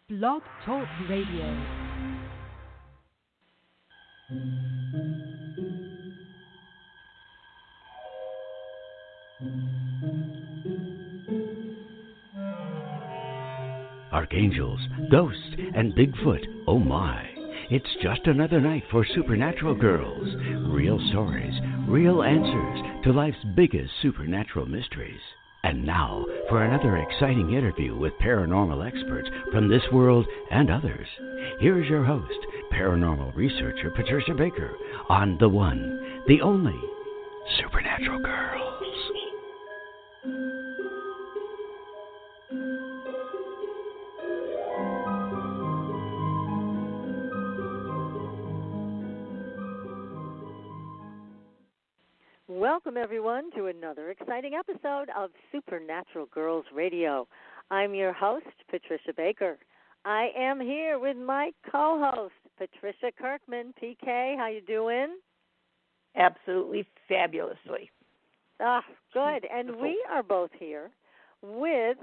Blog Talk Radio. Archangels, ghosts, and Bigfoot, oh my. It's just another night for Supernatural Girls. Real stories, real answers to life's biggest supernatural mysteries. And now for another exciting interview with paranormal experts from this world and others. Here's your host, paranormal researcher Patricia Baker, on the one, the only Supernatural Girls. Welcome, everyone, to another exciting episode of Supernatural Girls Radio. I'm your host, Patricia Baker. I am here with my co-host, Patricia Kirkman. PK, how you doing? Absolutely fabulously. Ah, good. And we are both here with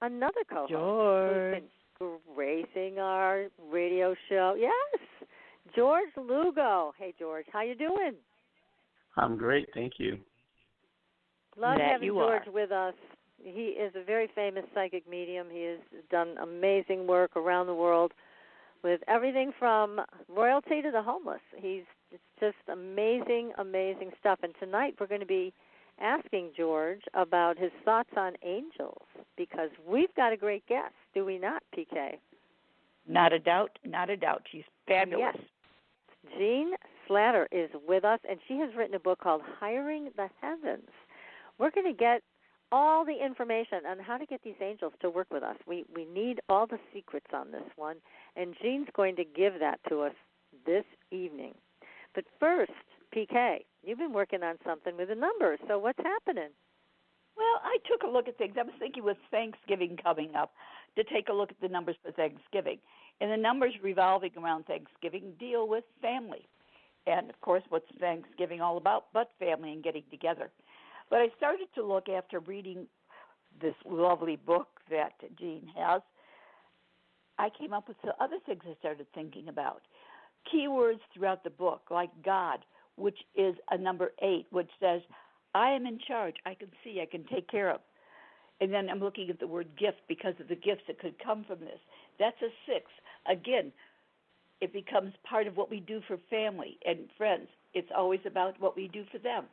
another co-host George, who's been gracing our radio show. Yes, George Lugo. Hey, George, how you doing? I'm great, thank you. Love having George with us. He is a very famous psychic medium. He has done amazing work around the world with everything from royalty to the homeless. It's just amazing, amazing stuff. And tonight we're going to be asking George about his thoughts on angels because we've got a great guest, do we not, PK? Not a doubt, not a doubt. She's fabulous. Yes. Jean Slatter is with us, and she has written a book called Hiring the Heavens. We're going to get all the information on how to get these angels to work with us. We need all the secrets on this one, and Jean's going to give that to us this evening. But first, PK, you've been working on something with the numbers, so what's happening? Well, I took a look at things. I was thinking with Thanksgiving coming up to take a look at the numbers for Thanksgiving. And the numbers revolving around Thanksgiving deal with family. And, of course, what's Thanksgiving all about but family and getting together. But I started to look after reading this lovely book that Jean has. I came up with some other things I started thinking about. Keywords throughout the book, like God, which is a number 8, which says, I am in charge. I can see. I can take care of. And then I'm looking at the word gift because of the gifts that could come from this. That's a 6. Again, it becomes part of what we do for family and friends. It's always about what we do for them.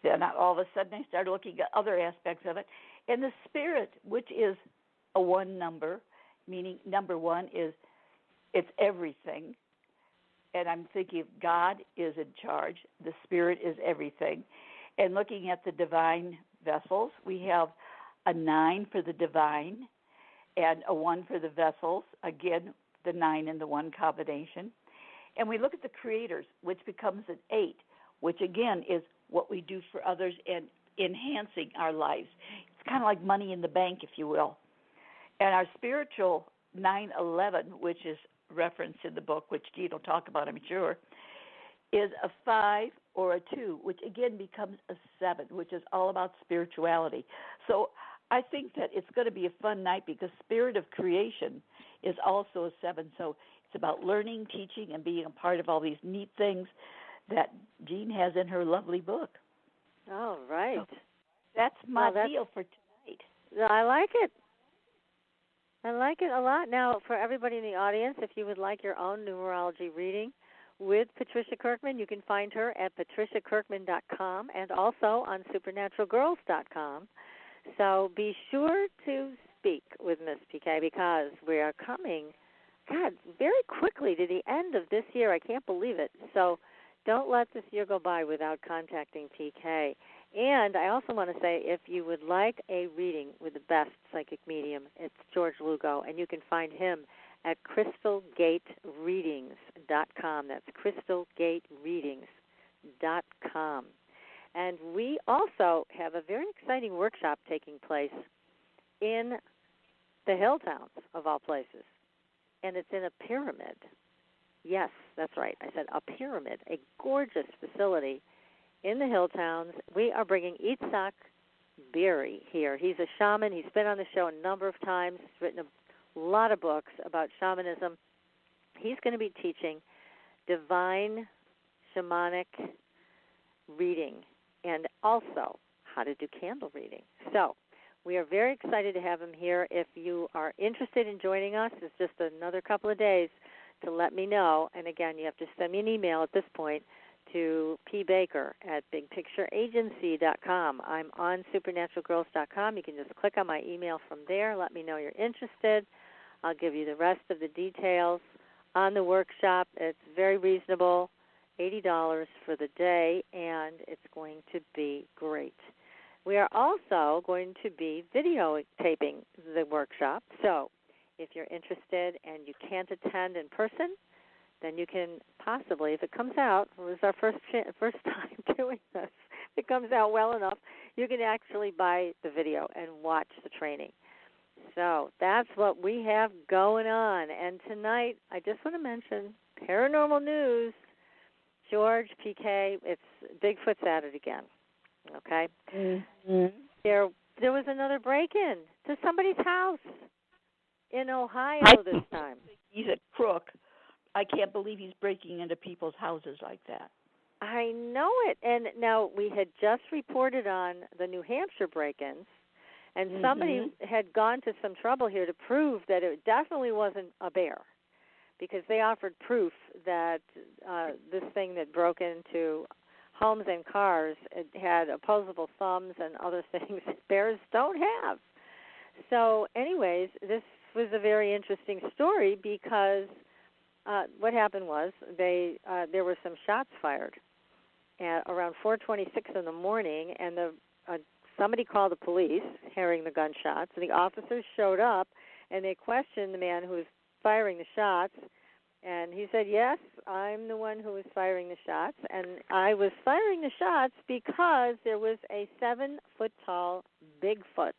Then all of a sudden I started looking at other aspects of it. And the spirit, which is a 1 number, meaning number 1 is it's everything. And I'm thinking God is in charge. The spirit is everything. And looking at the divine vessels, we have a 9 for the divine and a 1 for the vessels. Again, the 9 and the 1 combination. And we look at the creators, which becomes an 8, which again is what we do for others and enhancing our lives. It's kind of like money in the bank, if you will. And our spiritual 911, which is referenced in the book, which Jean will talk about, I'm sure, is a 5 or a 2, which again becomes a 7, which is all about spirituality. So I think that it's going to be a fun night because spirit of creation is also a 7. So it's about learning, teaching, and being a part of all these neat things that Jean has in her lovely book. All right. So that's my deal for tonight. I like it. I like it a lot. Now, for everybody in the audience, if you would like your own numerology reading with Patricia Kirkman, you can find her at patriciakirkman.com and also on supernaturalgirls.com. So be sure to speak with Miss PK because we are coming, very quickly to the end of this year. I can't believe it. So don't let this year go by without contacting PK. And I also want to say if you would like a reading with the best psychic medium, it's George Lugo, and you can find him at crystalgatereadings.com. That's crystalgatereadings.com. And we also have a very exciting workshop taking place in the hill towns, of all places. And it's in a pyramid. Yes, that's right. I said a pyramid, a gorgeous facility in the hill towns. We are bringing Itzhak Berry here. He's a shaman. He's been on the show a number of times. He's written a a lot of books about shamanism. He's going to be teaching divine shamanic reading and also how to do candle reading. So we are very excited to have him here. If you are interested in joining us, it's just another couple of days to let me know. And again, you have to send me an email at this point to pbaker@bigpictureagency.com. I'm on supernaturalgirls.com. You can just click on my email from there. Let me know you're interested. I'll give you the rest of the details on the workshop. It's very reasonable, $80 for the day, and it's going to be great. We are also going to be videotaping the workshop. So if you're interested and you can't attend in person, then you can possibly, if it comes out, it was our first time doing this, if it comes out well enough, you can actually buy the video and watch the training. So that's what we have going on. And tonight, I just want to mention paranormal news. George, PK, it's Bigfoot's at it again. Okay? Mm-hmm. There was another break-in to somebody's house in Ohio this time. He's a crook. I can't believe he's breaking into people's houses like that. I know it. And now we had just reported on the New Hampshire break-ins, and somebody had gone to some trouble here to prove that it definitely wasn't a bear, because they offered proof that this thing that broke into homes and cars, it had opposable thumbs and other things that bears don't have. So anyways, this was a very interesting story because what happened was there were some shots fired at around 4:26 in the morning, and somebody called the police hearing the gunshots. And the officers showed up, and they questioned the man who was firing the shots. And he said, yes, I'm the one who was firing the shots. And I was firing the shots because there was a 7-foot-tall Bigfoot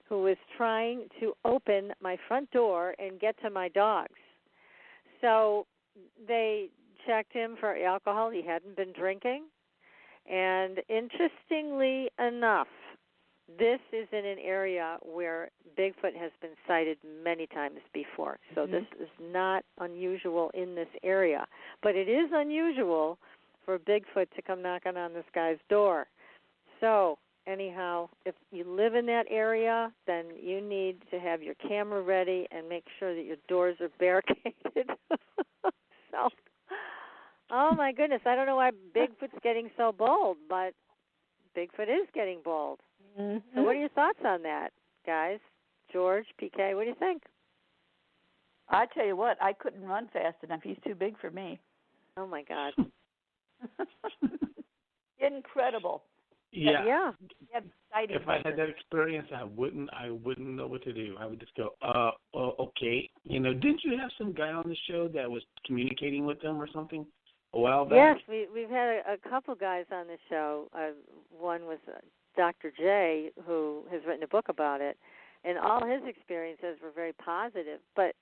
who was trying to open my front door and get to my dogs. So they checked him for alcohol. He hadn't been drinking. And interestingly enough, this is in an area where Bigfoot has been sighted many times before. So this is not unusual in this area. But it is unusual for Bigfoot to come knocking on this guy's door. So anyhow, if you live in that area, then you need to have your camera ready and make sure that your doors are barricaded. So, oh my goodness, I don't know why Bigfoot's getting so bold, but Bigfoot is getting bold. So what are your thoughts on that, guys? George, PK, what do you think? I tell you what, I couldn't run fast enough. He's too big for me. Oh, my God. Incredible. Yeah. If I had that experience, I wouldn't know what to do. I would just go, okay. Didn't you have some guy on the show that was communicating with them or something a while back? Yes, we've had a couple guys on the show. One was Dr. J, who has written a book about it, and all his experiences were very positive. But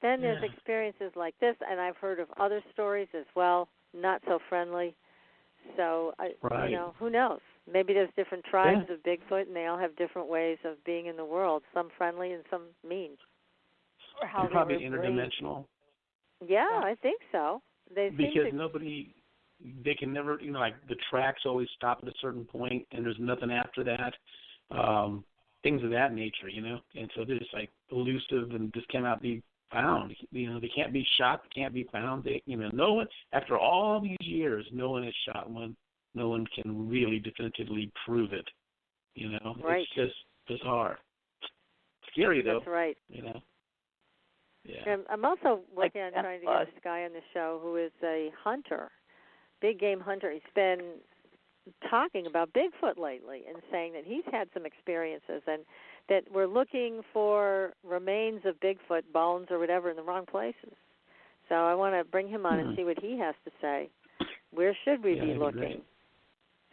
then there's experiences like this, and I've heard of other stories as well, not so friendly. So, who knows? Maybe there's different tribes of Bigfoot, and they all have different ways of being in the world, some friendly and some mean. Or how they're probably interdimensional. Yeah, I think so. Because they can never, like the tracks always stop at a certain point, and there's nothing after that. Things of that nature, and so they're just like elusive and just cannot be found. They can't be shot, can't be found. No one, after all these years, no one has shot one. No one can really definitively prove it. Right. It's just bizarre. Scary though. That's right. Yeah. And I'm also working on trying to get this guy on the show who is a hunter, big game hunter. He's been talking about Bigfoot lately and saying that he's had some experiences and that we're looking for remains of Bigfoot, bones or whatever, in the wrong places. So I want to bring him on and see what he has to say. Where should we be looking? Great.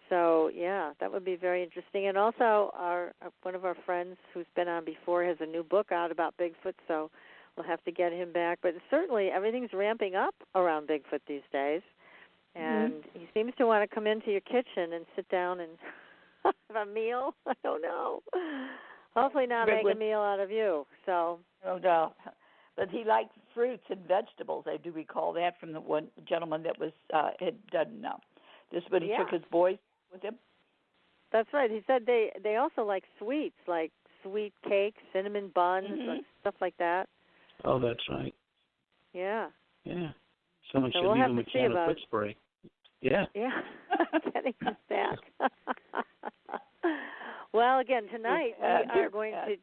So, that would be very interesting. And also, one of our friends who's been on before has a new book out about Bigfoot, so we'll have to get him back. But certainly everything's ramping up around Bigfoot these days. And he seems to want to come into your kitchen and sit down and have a meal. I don't know. Hopefully not make a meal out of you. So. Oh no, but he liked fruits and vegetables. I do recall that from the one gentleman that was had done this, but he took his boys with him. That's right. He said they also like sweets, like sweet cakes, cinnamon buns, and stuff like that. Oh, that's right. Yeah. Yeah. Someone should we'll leave have him to a see can of about foot spray. Yeah. Yeah. Getting us back. Well, again, tonight we are going to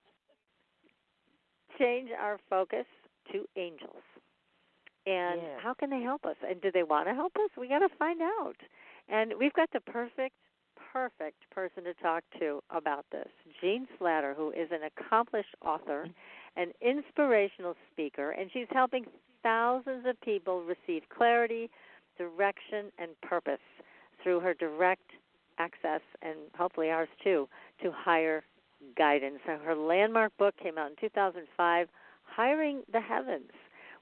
change our focus to angels. And how can they help us? And do they want to help us? We got to find out. And we've got the perfect person to talk to about this. Jean Slatter, who is an accomplished author, an inspirational speaker, and she's helping thousands of people receive clarity, direction, and purpose through her direct access, and hopefully ours too, to higher guidance. Her landmark book came out in 2005, Hiring the Heavens,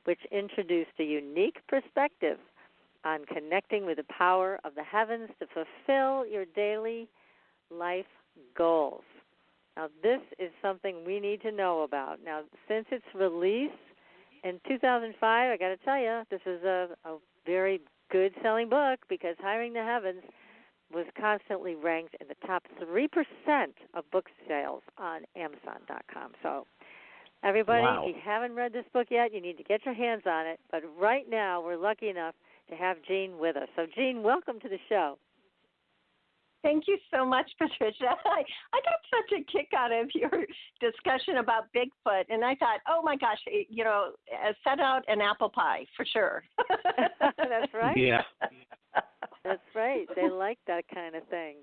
which introduced a unique perspective on connecting with the power of the heavens to fulfill your daily life goals. Now, this is something we need to know about. Now, since its release in 2005, I got to tell you, this is a very good-selling book because Hiring the Heavens was constantly ranked in the top 3% of book sales on Amazon.com. So, everybody, if you haven't read this book yet, you need to get your hands on it. But right now, we're lucky enough to have Jean with us. So, Jean, welcome to the show. Thank you so much, Patricia. I got such a kick out of your discussion about Bigfoot, and I thought, oh my gosh, set out an apple pie for sure. That's right. Yeah. That's right. They like that kind of thing.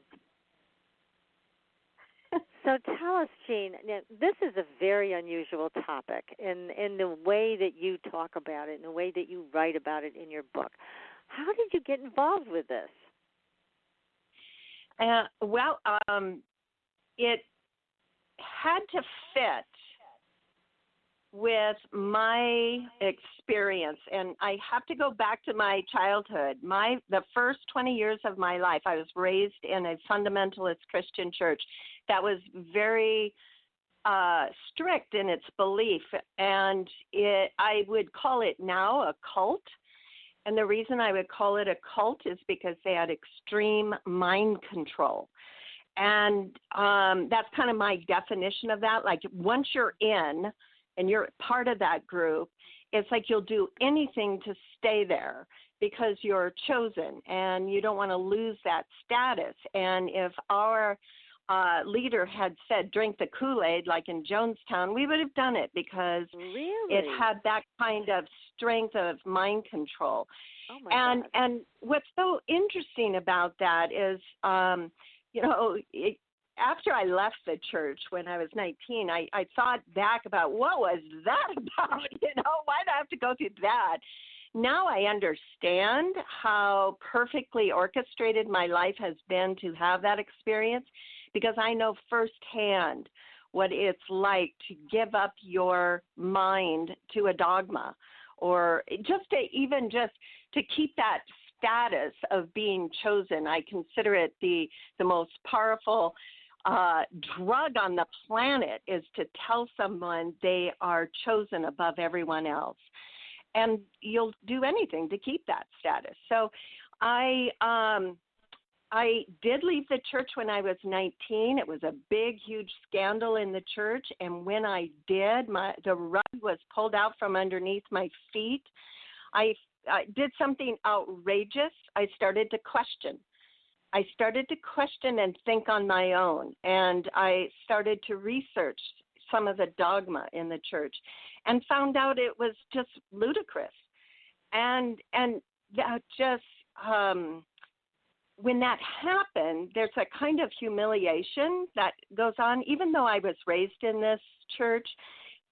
So tell us, Jean, this is a very unusual topic in the way that you talk about it, in the way that you write about it in your book. How did you get involved with this? It had to fit with my experience, and I have to go back to my childhood. The first 20 years of my life, I was raised in a fundamentalist Christian church that was very strict in its belief, and I would call it now a cult. And the reason I would call it a cult is because they had extreme mind control. And that's kind of my definition of that. Like, once you're in and you're part of that group, it's like you'll do anything to stay there because you're chosen and you don't want to lose that status. And if our leader had said, drink the Kool-Aid, like in Jonestown, we would have done it because it had that kind of strength of mind control. Oh my God. And what's so interesting about that is, after I left the church when I was 19, I thought back about what was that about? Why did I have to go through that? Now I understand how perfectly orchestrated my life has been to have that experience, because I know firsthand what it's like to give up your mind to a dogma, or just to keep that status of being chosen. I consider it the most powerful drug on the planet, is to tell someone they are chosen above everyone else. And you'll do anything to keep that status. So I did leave the church when I was 19. It was a big, huge scandal in the church. And when I did, the rug was pulled out from underneath my feet. I did something outrageous. I started to question. And think on my own. And I started to research some of the dogma in the church and found out it was just ludicrous. And that just, when that happened, there's a kind of humiliation that goes on. Even though I was raised in this church,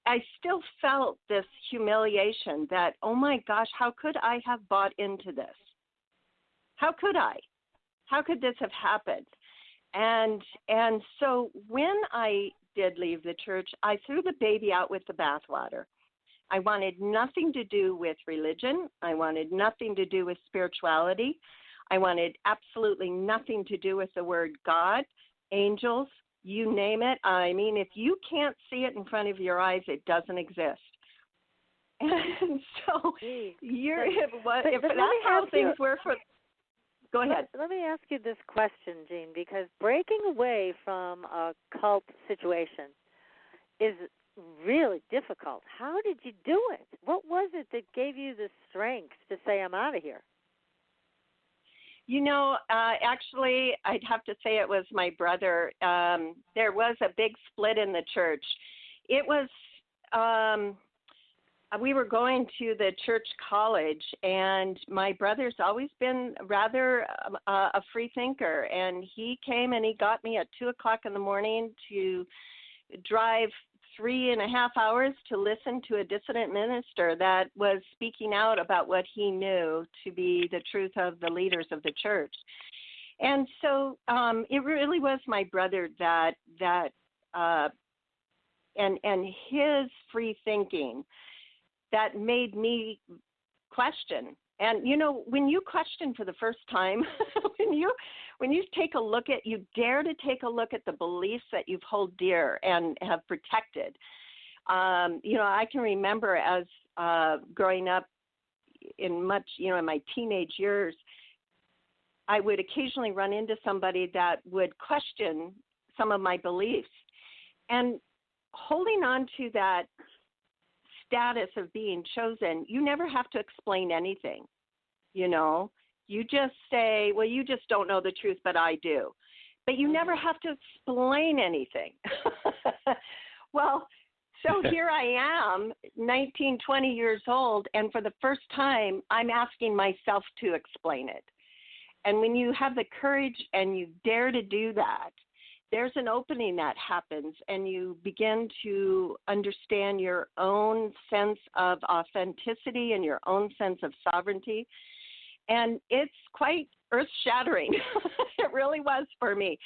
I still felt this humiliation that, oh my gosh, how could I have bought into this? How could I? How could this have happened? And so when I did leave the church, I threw the baby out with the bathwater. I wanted nothing to do with religion. I wanted nothing to do with spirituality. I wanted absolutely nothing to do with the word God, angels, you name it. I mean, if you can't see it in front of your eyes, it doesn't exist. And so if that's how things were for. Go ahead. Let me ask you this question, Jean, because breaking away from a cult situation is really difficult. How did you do it? What was it that gave you the strength to say, I'm out of here? You know, actually, I'd have to say it was my brother. There was a big split in the church. It was, we were going to the church college, and my brother's always been rather a free thinker, and he came and he got me at 2 o'clock in the morning to drive 3.5 hours to listen to a dissident minister that was speaking out about what he knew to be the truth of the leaders of the church. And so it really was my brother and his free thinking that made me question. And, you know, when you question for the first time, when you take a look at, you dare to take a look at the beliefs that you've held dear and have protected. You know, I can remember as growing up in my teenage years, I would occasionally run into somebody that would question some of my beliefs. And holding on to that status of being chosen, you never have to explain anything, you know. You just say, well, you just don't know the truth, but I do. But you never have to explain anything. Well, so here I am, 19, 20 years old, and for the first time, I'm asking myself to explain it. And when you have the courage and you dare to do that, there's an opening that happens, and you begin to understand your own sense of authenticity and your own sense of sovereignty. And it's quite earth-shattering. It really was for me.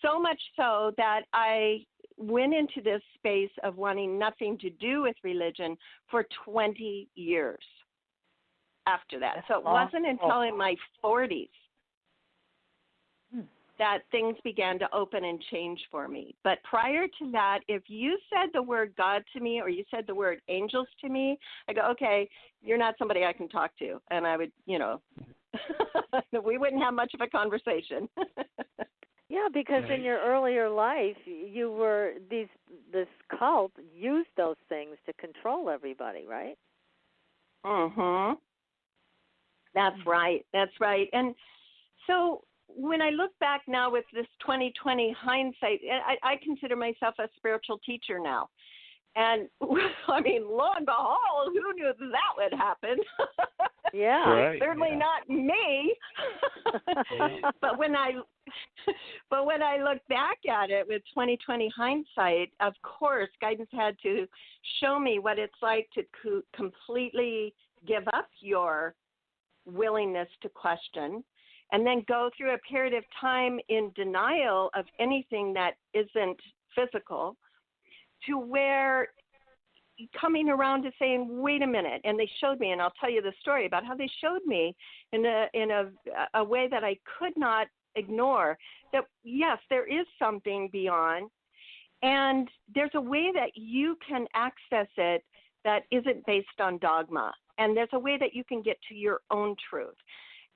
So much so that I went into this space of wanting nothing to do with religion for 20 years after that. So it wasn't until in my 40s that things began to open and change for me. But prior to that, if you said the word God to me or you said the word angels to me, I go, okay, you're not somebody I can talk to. And I would, you know, we wouldn't have much of a conversation. Yeah, because in your earlier life, you were, this cult used those things to control everybody, right? Mm-hmm. That's right. That's right. And so when I look back now with this 2020 hindsight, I consider myself a spiritual teacher now. And, I mean, lo and behold, who knew that would happen? Yeah. Right, Certainly not me. But when I look back at it with 2020 hindsight, of course, guidance had to show me what it's like to completely give up your willingness to question and then go through a period of time in denial of anything that isn't physical, to where coming around to saying, wait a minute, and they showed me, and I'll tell you the story about how they showed me in a way that I could not ignore, that yes, there is something beyond, and there's a way that you can access it that isn't based on dogma, and there's a way that you can get to your own truth.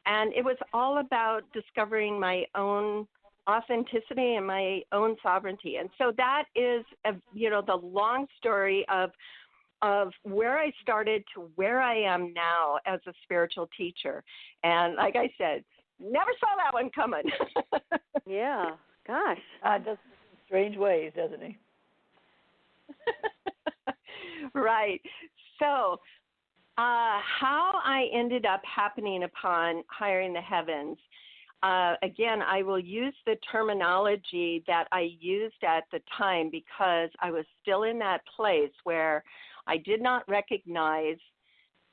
And it was all about discovering my own authenticity and my own sovereignty. And so that is, the long story of where I started to where I am now as a spiritual teacher. And like I said, never saw that one coming. Yeah, gosh. Does in strange ways, doesn't he? Right. So how I ended up happening upon Hiring the Heavens, again, I will use the terminology that I used at the time because I was still in that place where I did not recognize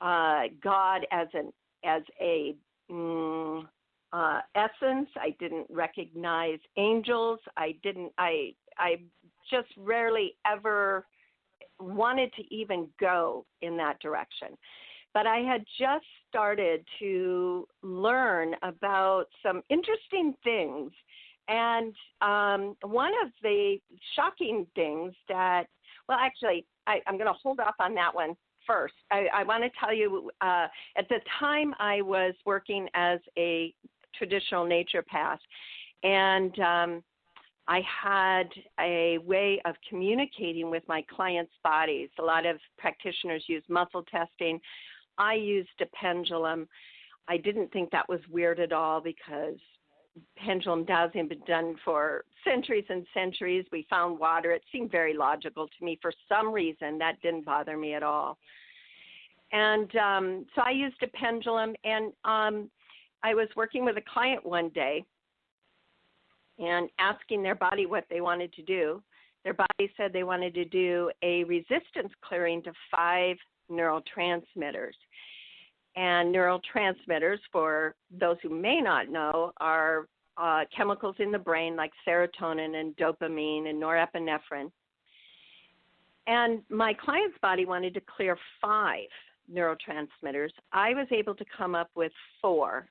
God as a essence. I didn't recognize angels. I just rarely ever wanted to even go in that direction. But I had just started to learn about some interesting things And one of the shocking things that, well, actually, I'm going to hold off on that one first. I want to tell you, at the time I was working as a traditional naturopath, and I had a way of communicating with my clients' bodies. A lot of practitioners use muscle testing. I used a pendulum. I didn't think that was weird at all because pendulum dowsing had been done for centuries and centuries. We found water. It seemed very logical to me. For some reason, that didn't bother me at all. And so I used a pendulum, and I was working with a client one day and asking their body what they wanted to do. Their body said they wanted to do a resistance clearing to 5 neurotransmitters. And neurotransmitters, for those who may not know, are chemicals in the brain like serotonin and dopamine and norepinephrine. And my client's body wanted to clear 5 neurotransmitters. I was able to come up with 4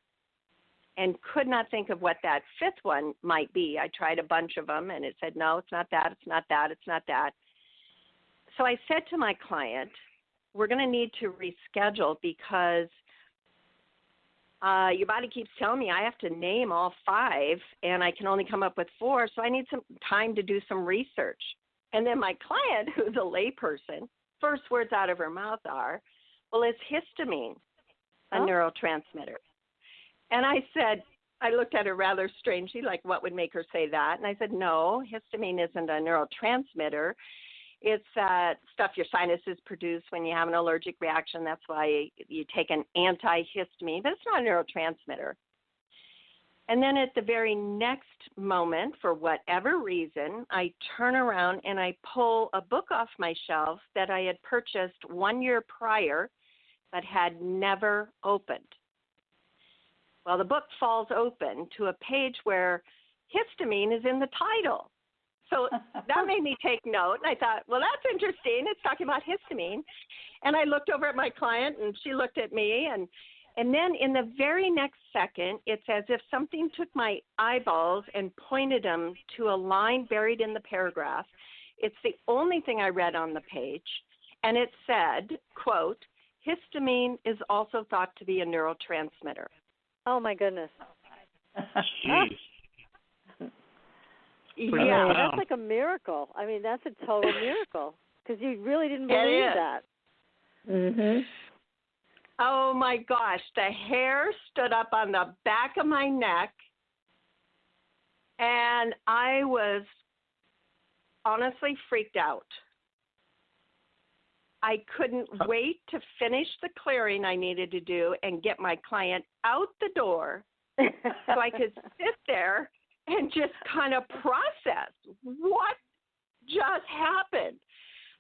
and could not think of what that 5th one might be. I tried a bunch of them, and it said, no, it's not that, it's not that, it's not that. So I said to my client, we're going to need to reschedule because your body keeps telling me I have to name all 5, and I can only come up with 4, so I need some time to do some research. And then my client, who's a layperson, first words out of her mouth are, well, is histamine a neurotransmitter? And I said, I looked at her rather strangely, like what would make her say that? And I said, no, histamine isn't a neurotransmitter. It's stuff your sinuses produce when you have an allergic reaction. That's why you take an antihistamine, but it's not a neurotransmitter. And then at the very next moment, for whatever reason, I turn around and I pull a book off my shelf that I had purchased 1 year prior but had never opened. Well, the book falls open to a page where histamine is in the title. So that made me take note, and I thought, well, that's interesting. It's talking about histamine. And I looked over at my client, and she looked at me, and then in the very next second, it's as if something took my eyeballs and pointed them to a line buried in the paragraph. It's the only thing I read on the page, and it said, quote, histamine is also thought to be a neurotransmitter. Oh, my goodness. Jeez. Yeah, that's like a miracle. I mean, that's a total miracle because you really didn't believe that. Mm-hmm. Oh, my gosh. The hair stood up on the back of my neck, and I was honestly freaked out. I couldn't wait to finish the clearing I needed to do and get my client out the door so I could sit there and just kind of process what just happened.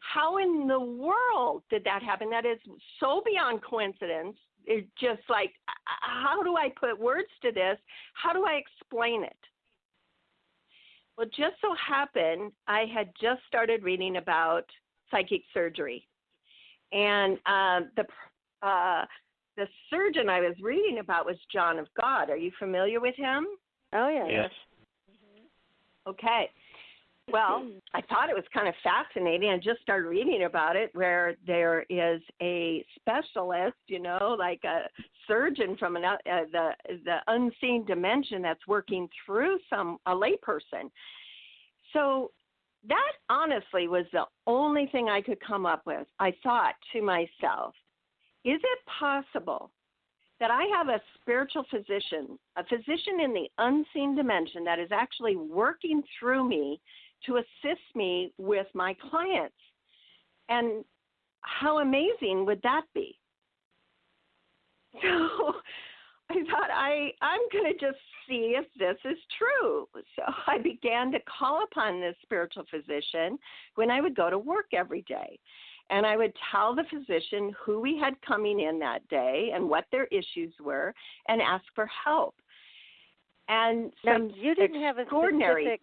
How in the world did that happen? That is so beyond coincidence. It's just like, how do I put words to this? How do I explain it? Well, just so happened, I had just started reading about psychic surgery. And the surgeon I was reading about was John of God. Are you familiar with him? Oh, yeah. Yes. Okay. Well, I thought it was kind of fascinating. I just started reading about it where there is a specialist, like a surgeon from the unseen dimension that's working through a layperson. So that honestly was the only thing I could come up with. I thought to myself, is it possible that I have a spiritual physician, a physician in the unseen dimension that is actually working through me to assist me with my clients? And how amazing would that be? So I thought I'm going to just see if this is true. So I began to call upon this spiritual physician when I would go to work every day. And I would tell the physician who we had coming in that day and what their issues were and ask for help. And some you didn't have extraordinary...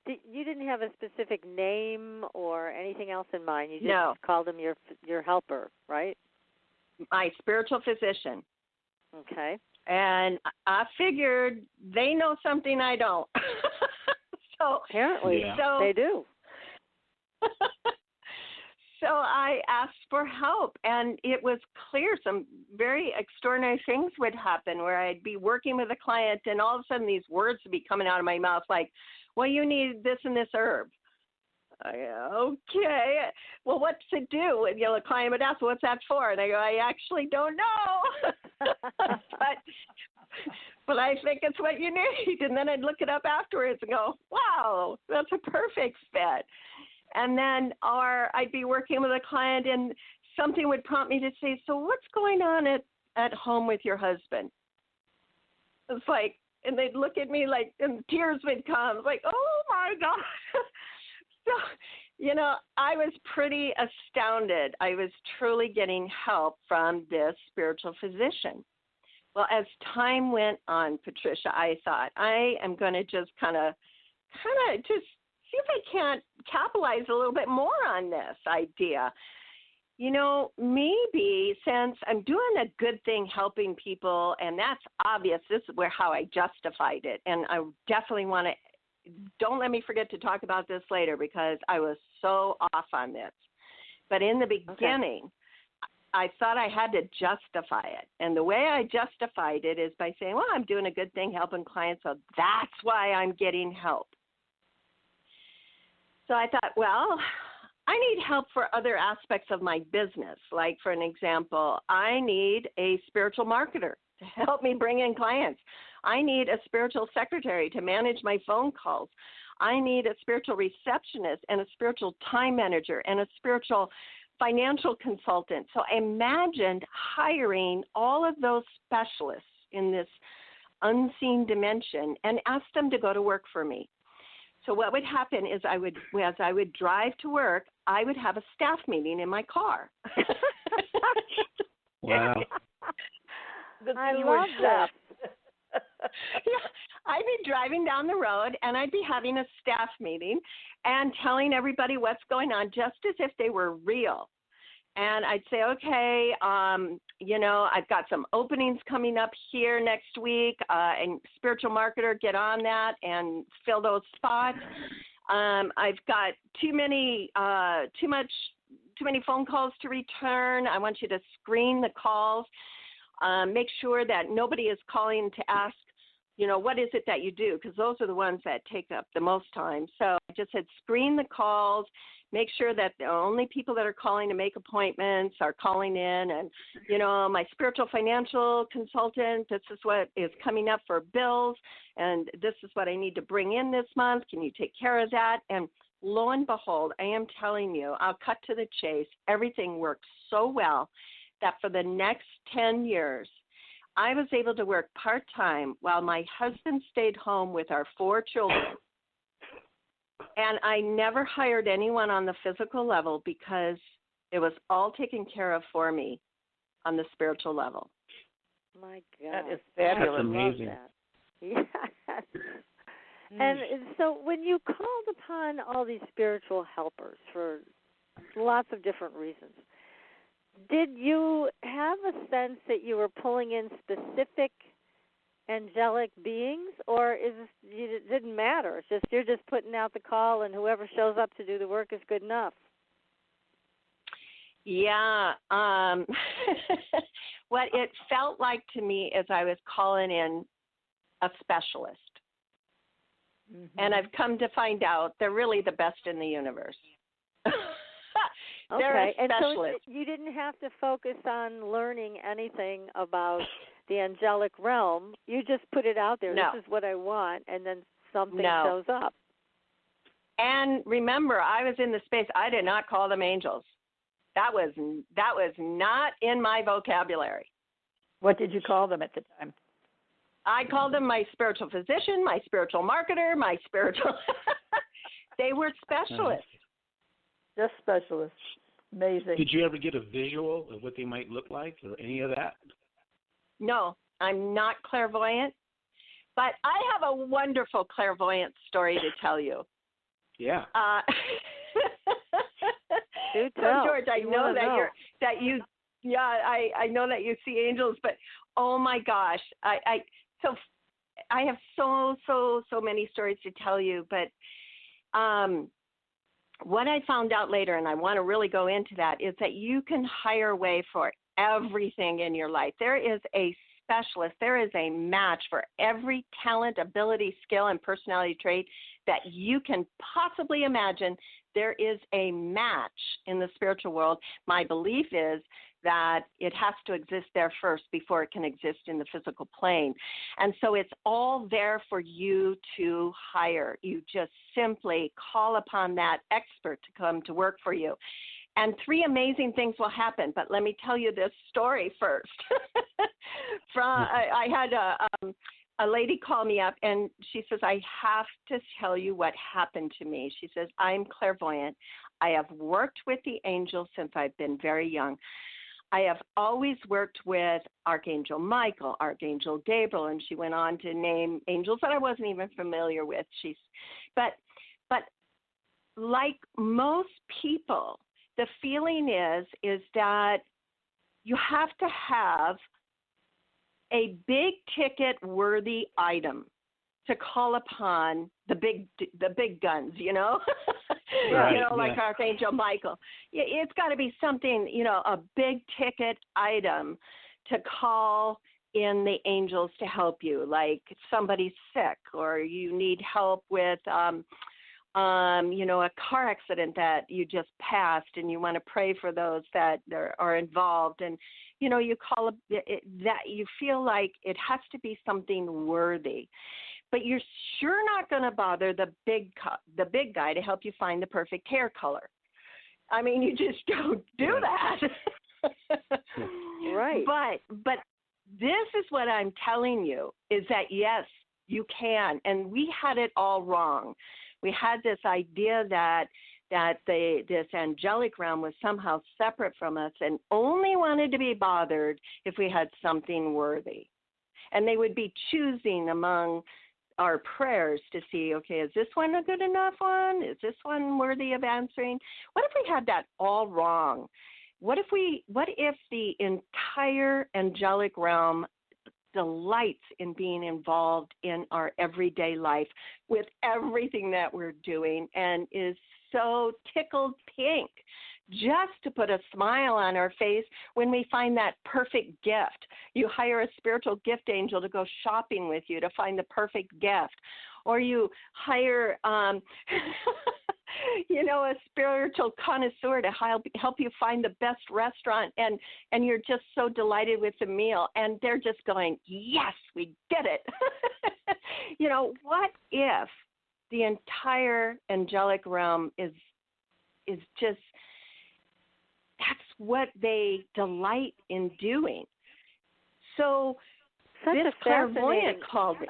You didn't have a specific name or anything else in mind. You just called him your helper, right? My spiritual physician. Okay. And I figured they know something I don't. So apparently, they do. So I asked for help, and it was clear some very extraordinary things would happen where I'd be working with a client, and all of a sudden these words would be coming out of my mouth like, well, you need this and this herb. Okay. Well, what's it do? And, the client would ask, what's that for? And I go, I actually don't know. but I think it's what you need. And then I'd look it up afterwards and go, wow, that's a perfect fit. And then I'd be working with a client and something would prompt me to say, so what's going on at home with your husband? It's like, and they'd look at me like, and tears would come, like, oh my God. So, I was pretty astounded. I was truly getting help from this spiritual physician. Well, as time went on, Patricia, I thought I am going to just kind of just see if I can't capitalize a little bit more on this idea. Maybe since I'm doing a good thing helping people, and that's obvious, this is how I justified it. And I definitely don't let me forget to talk about this later because I was so off on this. But in the beginning, I thought I had to justify it. And the way I justified it is by saying, well, I'm doing a good thing helping clients, so that's why I'm getting help. So I thought, well, I need help for other aspects of my business. Like, for an example, I need a spiritual marketer to help me bring in clients. I need a spiritual secretary to manage my phone calls. I need a spiritual receptionist and a spiritual time manager and a spiritual financial consultant. So I imagined hiring all of those specialists in this unseen dimension and asked them to go to work for me. So what would happen is as I would drive to work, I would have a staff meeting in my car. Wow. I love that. Yeah, I'd be driving down the road and I'd be having a staff meeting and telling everybody what's going on just as if they were real. And I'd say, okay, I've got some openings coming up here next week, and spiritual marketer, get on that and fill those spots. I've got too many phone calls to return. I want you to screen the calls. Make sure that nobody is calling to ask, what is it that you do? Because those are the ones that take up the most time. So I just said screen the calls, make sure that the only people that are calling to make appointments are calling in. And, my spiritual financial consultant, this is what is coming up for bills. And this is what I need to bring in this month. Can you take care of that? And lo and behold, I am telling you, I'll cut to the chase. Everything worked so well that for the next 10 years, I was able to work part-time while my husband stayed home with our 4 children. And I never hired anyone on the physical level because it was all taken care of for me on the spiritual level. My God. That is fabulous. That's amazing. Yes. And so when you called upon all these spiritual helpers for lots of different reasons, did you have a sense that you were pulling in specific angelic beings, or it didn't matter? It's just you're just putting out the call, and whoever shows up to do the work is good enough. Yeah. What it felt like to me is I was calling in a specialist. Mm-hmm. And I've come to find out they're really the best in the universe. Okay, and so you didn't have to focus on learning anything about the angelic realm. You just put it out there. No. This is what I want, and then something shows up. And remember, I was in the space. I did not call them angels. That was not in my vocabulary. What did you call them at the time? I called them my spiritual physician, my spiritual marketer, my spiritual. They were specialists. Just specialists. Amazing. Did you ever get a visual of what they might look like or any of that? No, I'm not clairvoyant, but I have a wonderful clairvoyant story to tell you. Yeah. Do so tell. George, I know that you I know that you see angels, but oh my gosh, I have so many stories to tell you, but what I found out later, and I want to really go into that, is that you can hire away for everything in your life. There is a specialist. There is a match for every talent, ability, skill, and personality trait that you can possibly imagine. There is a match in the spiritual world. My belief is that it has to exist there first before it can exist in the physical plane. And so it's all there for you to hire. You just simply call upon that expert to come to work for you. And 3 amazing things will happen. But let me tell you this story first. I had a lady call me up, and she says, I have to tell you what happened to me. She says, I'm clairvoyant. I have worked with the angels since I've been very young. I have always worked with Archangel Michael, Archangel Gabriel, and she went on to name angels that I wasn't even familiar with. But like most people, the feeling is that you have to have a big ticket worthy item to call upon the big guns, you know, Right, like Archangel Michael. It's got to be something, a big ticket item to call in the angels to help you, like somebody's sick or you need help with, a car accident that you just passed and you want to pray for those that are involved. And, you call it that you feel like it has to be something worthy. But you're sure not going to bother the big guy to help you find the perfect hair color. I mean, you just don't do that. Right. But this is what I'm telling you, is that, yes, you can. And we had it all wrong. We had this idea that this angelic realm was somehow separate from us and only wanted to be bothered if we had something worthy. And they would be choosing among our prayers to see, okay, is this one a good enough one? Is this one worthy of answering? What if we had that all wrong? What if the entire angelic realm delights in being involved in our everyday life with everything that we're doing and is so tickled pink just to put a smile on our face when we find that perfect gift? You hire a spiritual gift angel to go shopping with you to find the perfect gift. Or you hire, a spiritual connoisseur to help you find the best restaurant, and you're just so delighted with the meal, and they're just going, yes, we get it. What if the entire angelic realm is just, that's what they delight in doing. So Such this a clairvoyant called it.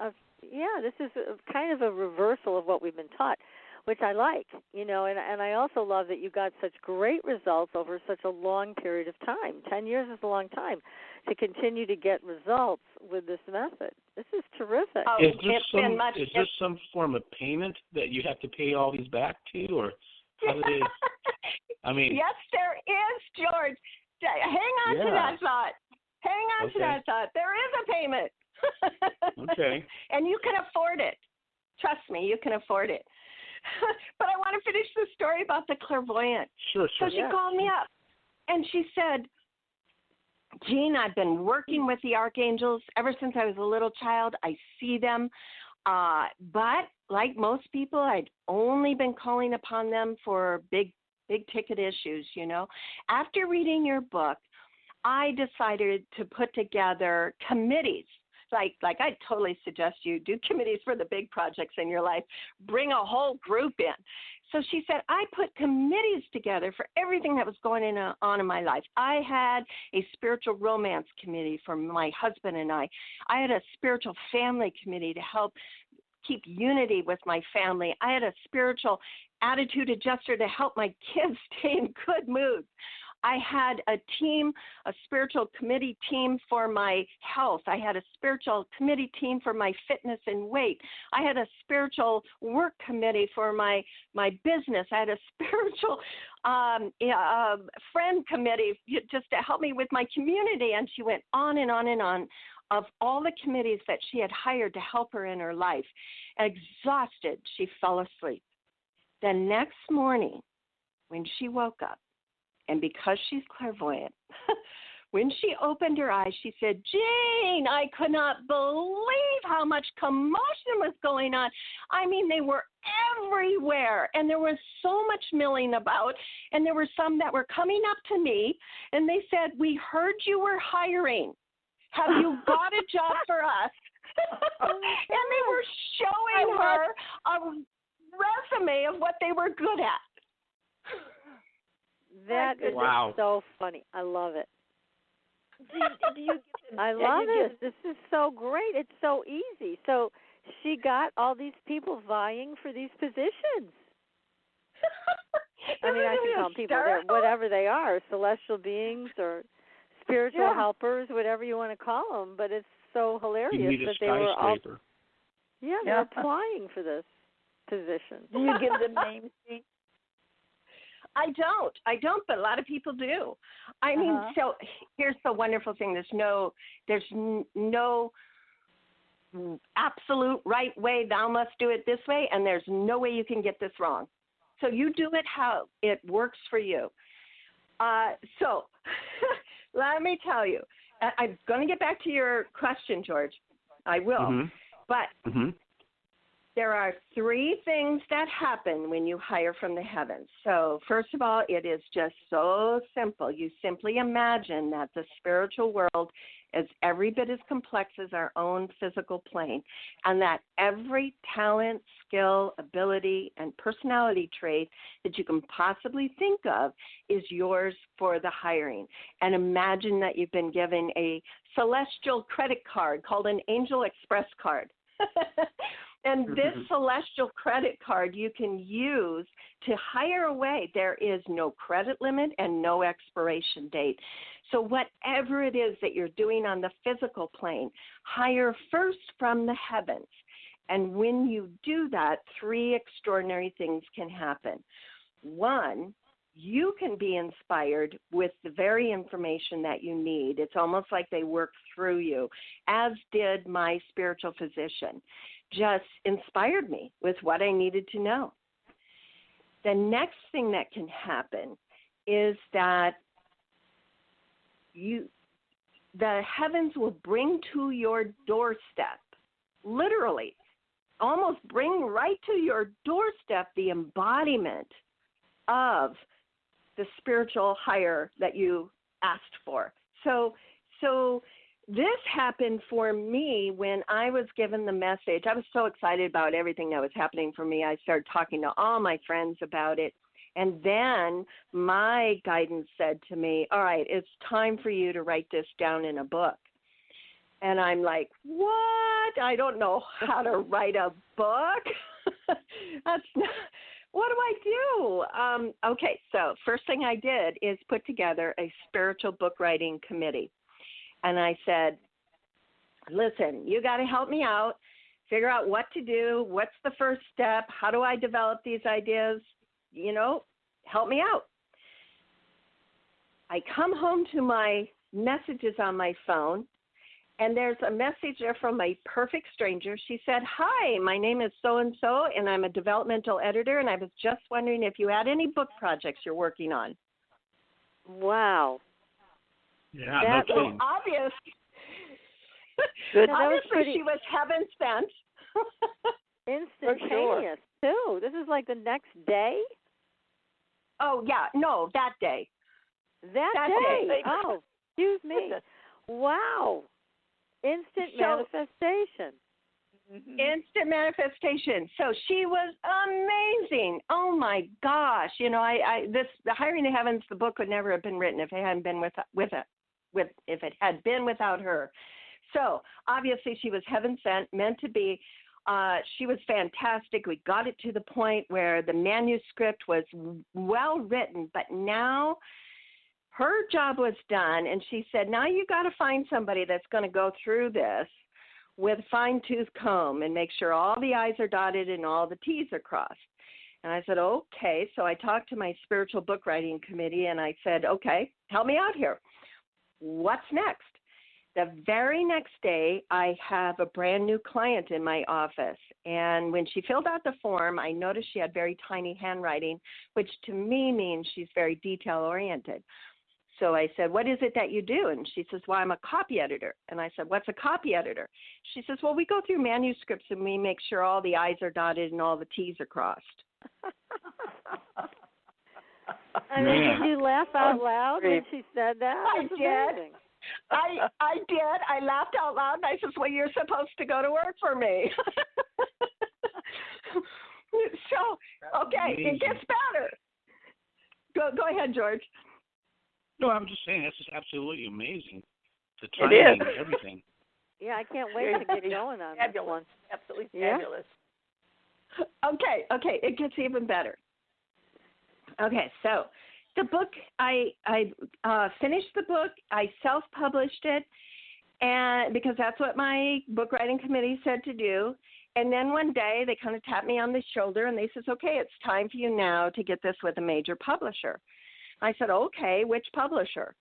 This is kind of a reversal of what we've been taught, which I like, and I also love that you got such great results over such a long period of time. 10 years is a long time to continue to get results with this method. This is terrific. Oh, Is this some form of payment that you have to pay all these back to, or how do they? I mean, yes, there is, George. Hang on to that thought. Hang on to that thought. There is a payment. Okay. And you can afford it. Trust me, you can afford it. But I want to finish the story about the clairvoyant. Sure. So she called me up, and she said, Jean, I've been working with the archangels ever since I was a little child. I see them. But like most people, I'd only been calling upon them for big ticket issues, After reading your book, I decided to put together committees. Like I totally suggest you do committees for the big projects in your life. Bring a whole group in. So she said, I put committees together for everything that was going on in my life. I had a spiritual romance committee for my husband and I. I had a spiritual family committee to help keep unity with my family. I had a spiritual attitude adjuster to help my kids stay in good moods. I had a spiritual committee team for my health. I had a spiritual committee team for my fitness and weight. I had a spiritual work committee for my business. I had a spiritual friend committee just to help me with my community. And she went on and on and on. of all the committees that she had hired to help her in her life. Exhausted, she fell asleep. The next morning, when she woke up, and because she's clairvoyant, when she opened her eyes, she said, Jane, I could not believe how much commotion was going on. I mean, they were everywhere, and there was so much milling about, and there were some that were coming up to me, and they said, we heard you were hiring. Have you got a job for us? And they were showing her a resume of what they were good at. That is so funny. I love it. I love it. This is so great. It's so easy. So she got all these people vying for these positions. I mean, I can call them people, whatever they are, celestial beings or spiritual helpers, whatever you want to call them. But it's so hilarious that they were all they're applying for this position. Do you give them names? I don't, but a lot of people do. I mean, so here's the wonderful thing. There's no absolute right way, thou must do it this way, and there's no way you can get this wrong. So you do it how it works for you. So let me tell you, I'm going to get back to your question, George. I will. But there are 3 things that happen when you hire from the heavens. So first of all, it is just so simple. You simply imagine that the spiritual world is every bit as complex as our own physical plane, and that every talent, skill, ability, and personality trait that you can possibly think of is yours for the hiring. And imagine that you've been given a celestial credit card called an Angel Express card. And this celestial credit card you can use to hire away. There is no credit limit and no expiration date. So whatever it is that you're doing on the physical plane, hire first from the heavens. And when you do that, 3 extraordinary things can happen. 1, you can be inspired with the very information that you need. It's almost like they work through you, as did my spiritual physician. Just inspired me with what I needed to know. The next thing that can happen is that the heavens will bring to your doorstep, literally, almost bring right to your doorstep the embodiment of the spiritual hire that you asked for. So this happened for me when I was given the message. I was so excited about everything that was happening for me. I started talking to all my friends about it. And then my guidance said to me, all right, it's time for you to write this down in a book. And I'm like, what? I don't know how to write a book. That's not, what do I do? Okay, so first thing I did is put together a spiritual book writing committee. And I said, listen, you got to help me out, figure out what to do, what's the first step, how do I develop these ideas, help me out. I come home to my messages on my phone, and there's a message there from a perfect stranger. She said, hi, my name is so-and-so, and I'm a developmental editor, and I was just wondering if you had any book projects you're working on. Wow. Yeah, that no kidding. Obvious. Good. Obviously, she was heaven sent. Instantaneous, too. This is like the next day? Oh, yeah. No, that day. That day. Oh, excuse me. Wow. Instant manifestation. Instant manifestation. So she was amazing. Oh my gosh! The Hiring the Heavens, the book would never have been written if it hadn't been if it had been without her. So obviously she was heaven sent, meant to be. She was fantastic. We got it to the point where the manuscript was well written, but now her job was done, and she said, now you got to find somebody that's going to go through this with a fine-tooth comb and make sure all the I's are dotted and all the T's are crossed. And I said, okay. So I talked to my spiritual book writing committee, and I said, okay, help me out here. What's next? The very next day, I have a brand new client in my office. And when she filled out the form, I noticed she had very tiny handwriting, which to me means she's very detail-oriented. So I said, what is it that you do? And she says, well, I'm a copy editor. And I said, what's a copy editor? She says, well, we go through manuscripts and we make sure all the I's are dotted and all the T's are crossed. I mean, did you laugh out loud when she said that? I did. I did. I laughed out loud, and I said, well, you're supposed to go to work for me. So, okay, it gets better. Go ahead, George. No, I'm just saying, that's just absolutely amazing. The It timing is. and everything. Yeah, I can't wait to get going on this one. Absolutely Yeah. fabulous. Okay, it gets even better. Okay, so the book, I finished the book. I self-published it, and because that's what my book writing committee said to do. And then one day they kind of tapped me on the shoulder and they says, okay, it's time for you now to get this with a major publisher. I said, okay, which publisher?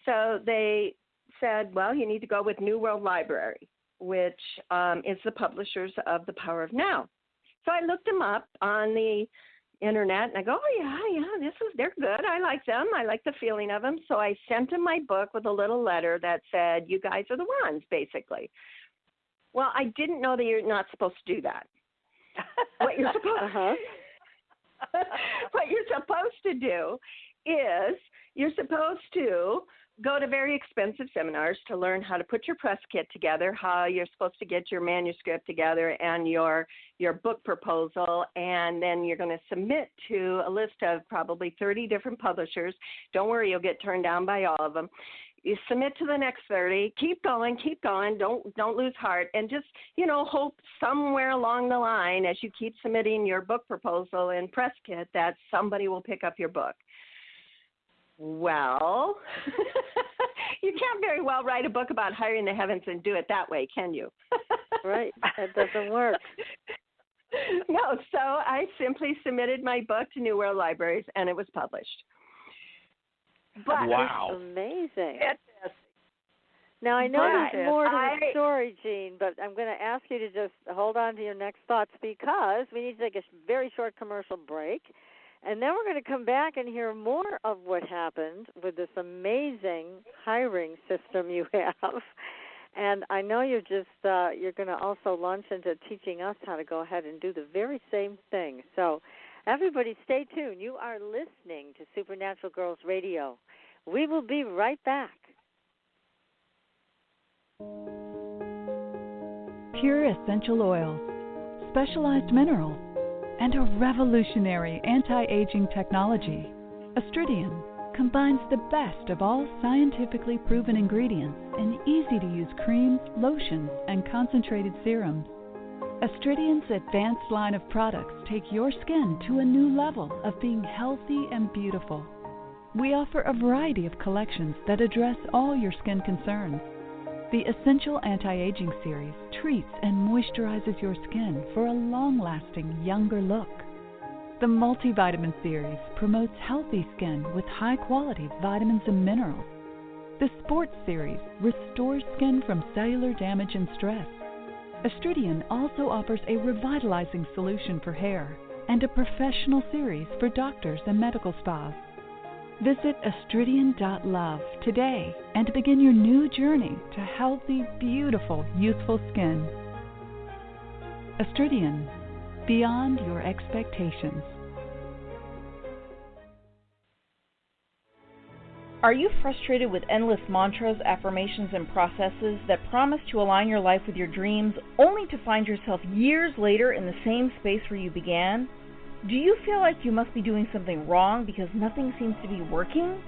So they said, well, you need to go with New World Library, which is the publishers of The Power of Now. So I looked them up on the internet, and I go, oh, yeah, they're good. I like them. I like the feeling of them. So I sent them my book with a little letter that said, you guys are the ones, basically. Well, I didn't know that you're not supposed to do that. What you're supposed what you're supposed to do is you're supposed to go to very expensive seminars to learn how to put your press kit together, how you're supposed to get your manuscript together and your book proposal, and then you're going to submit to a list of probably 30 different publishers. Don't worry, you'll get turned down by all of them. You submit to the next 30, keep going, don't lose heart, and just, hope somewhere along the line as you keep submitting your book proposal and press kit that somebody will pick up your book. Well, you can't very well write a book about hiring the heavens and do it that way, can you? Right, that doesn't work. No, so I simply submitted my book to New World Libraries, and it was published. But wow. It's amazing. Fantastic. Now, I know there's more to the I- story, Jean, but I'm going to ask you to just hold on to your next thoughts because we need to take a very short commercial break. And then we're going to come back and hear more of what happened with this amazing hiring system you have. And I know you're going to also launch into teaching us how to go ahead and do the very same thing. So everybody stay tuned. You are listening to Supernatural Girls Radio. We will be right back. Pure essential oils, specialized minerals, and a revolutionary anti-aging technology. Astridian combines the best of all scientifically proven ingredients in easy-to-use creams, lotions, and concentrated serums. Astridian's advanced line of products take your skin to a new level of being healthy and beautiful. We offer a variety of collections that address all your skin concerns. The Essential Anti-Aging Series treats and moisturizes your skin for a long-lasting, younger look. The Multivitamin Series promotes healthy skin with high-quality vitamins and minerals. The Sports Series restores skin from cellular damage and stress. Astridian also offers a revitalizing solution for hair and a professional series for doctors and medical spas. Visit astridian.love today and begin your new journey to healthy, beautiful, youthful skin. Astridian, beyond your expectations. Are you frustrated with endless mantras, affirmations, and processes that promise to align your life with your dreams, only to find yourself years later in the same space where you began? Do you feel like you must be doing something wrong because nothing seems to be working?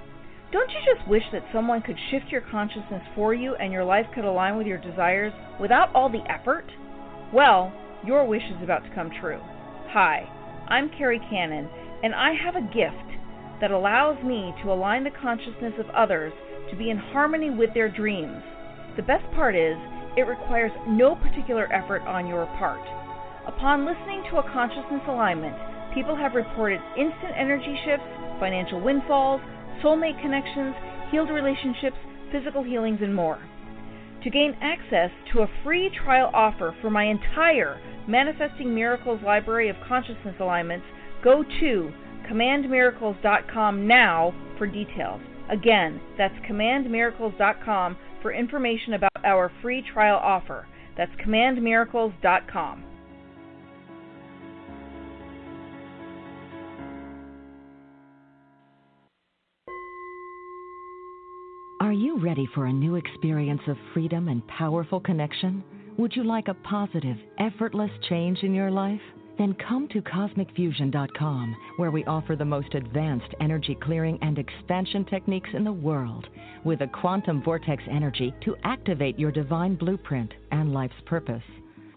Don't you just wish that someone could shift your consciousness for you and your life could align with your desires without all the effort? Well, your wish is about to come true. Hi, I'm Carrie Cannon, and I have a gift that allows me to align the consciousness of others to be in harmony with their dreams. The best part is, it requires no particular effort on your part. Upon listening to a consciousness alignment, people have reported instant energy shifts, financial windfalls, soulmate connections, healed relationships, physical healings, and more. To gain access to a free trial offer for my entire Manifesting Miracles library of consciousness alignments, go to commandmiracles.com now for details. Again, that's commandmiracles.com for information about our free trial offer. That's commandmiracles.com. Are you ready for a new experience of freedom and powerful connection? Would you like a positive, effortless change in your life? Then come to CosmicFusion.com, where we offer the most advanced energy clearing and expansion techniques in the world, with a quantum vortex energy to activate your divine blueprint and life's purpose.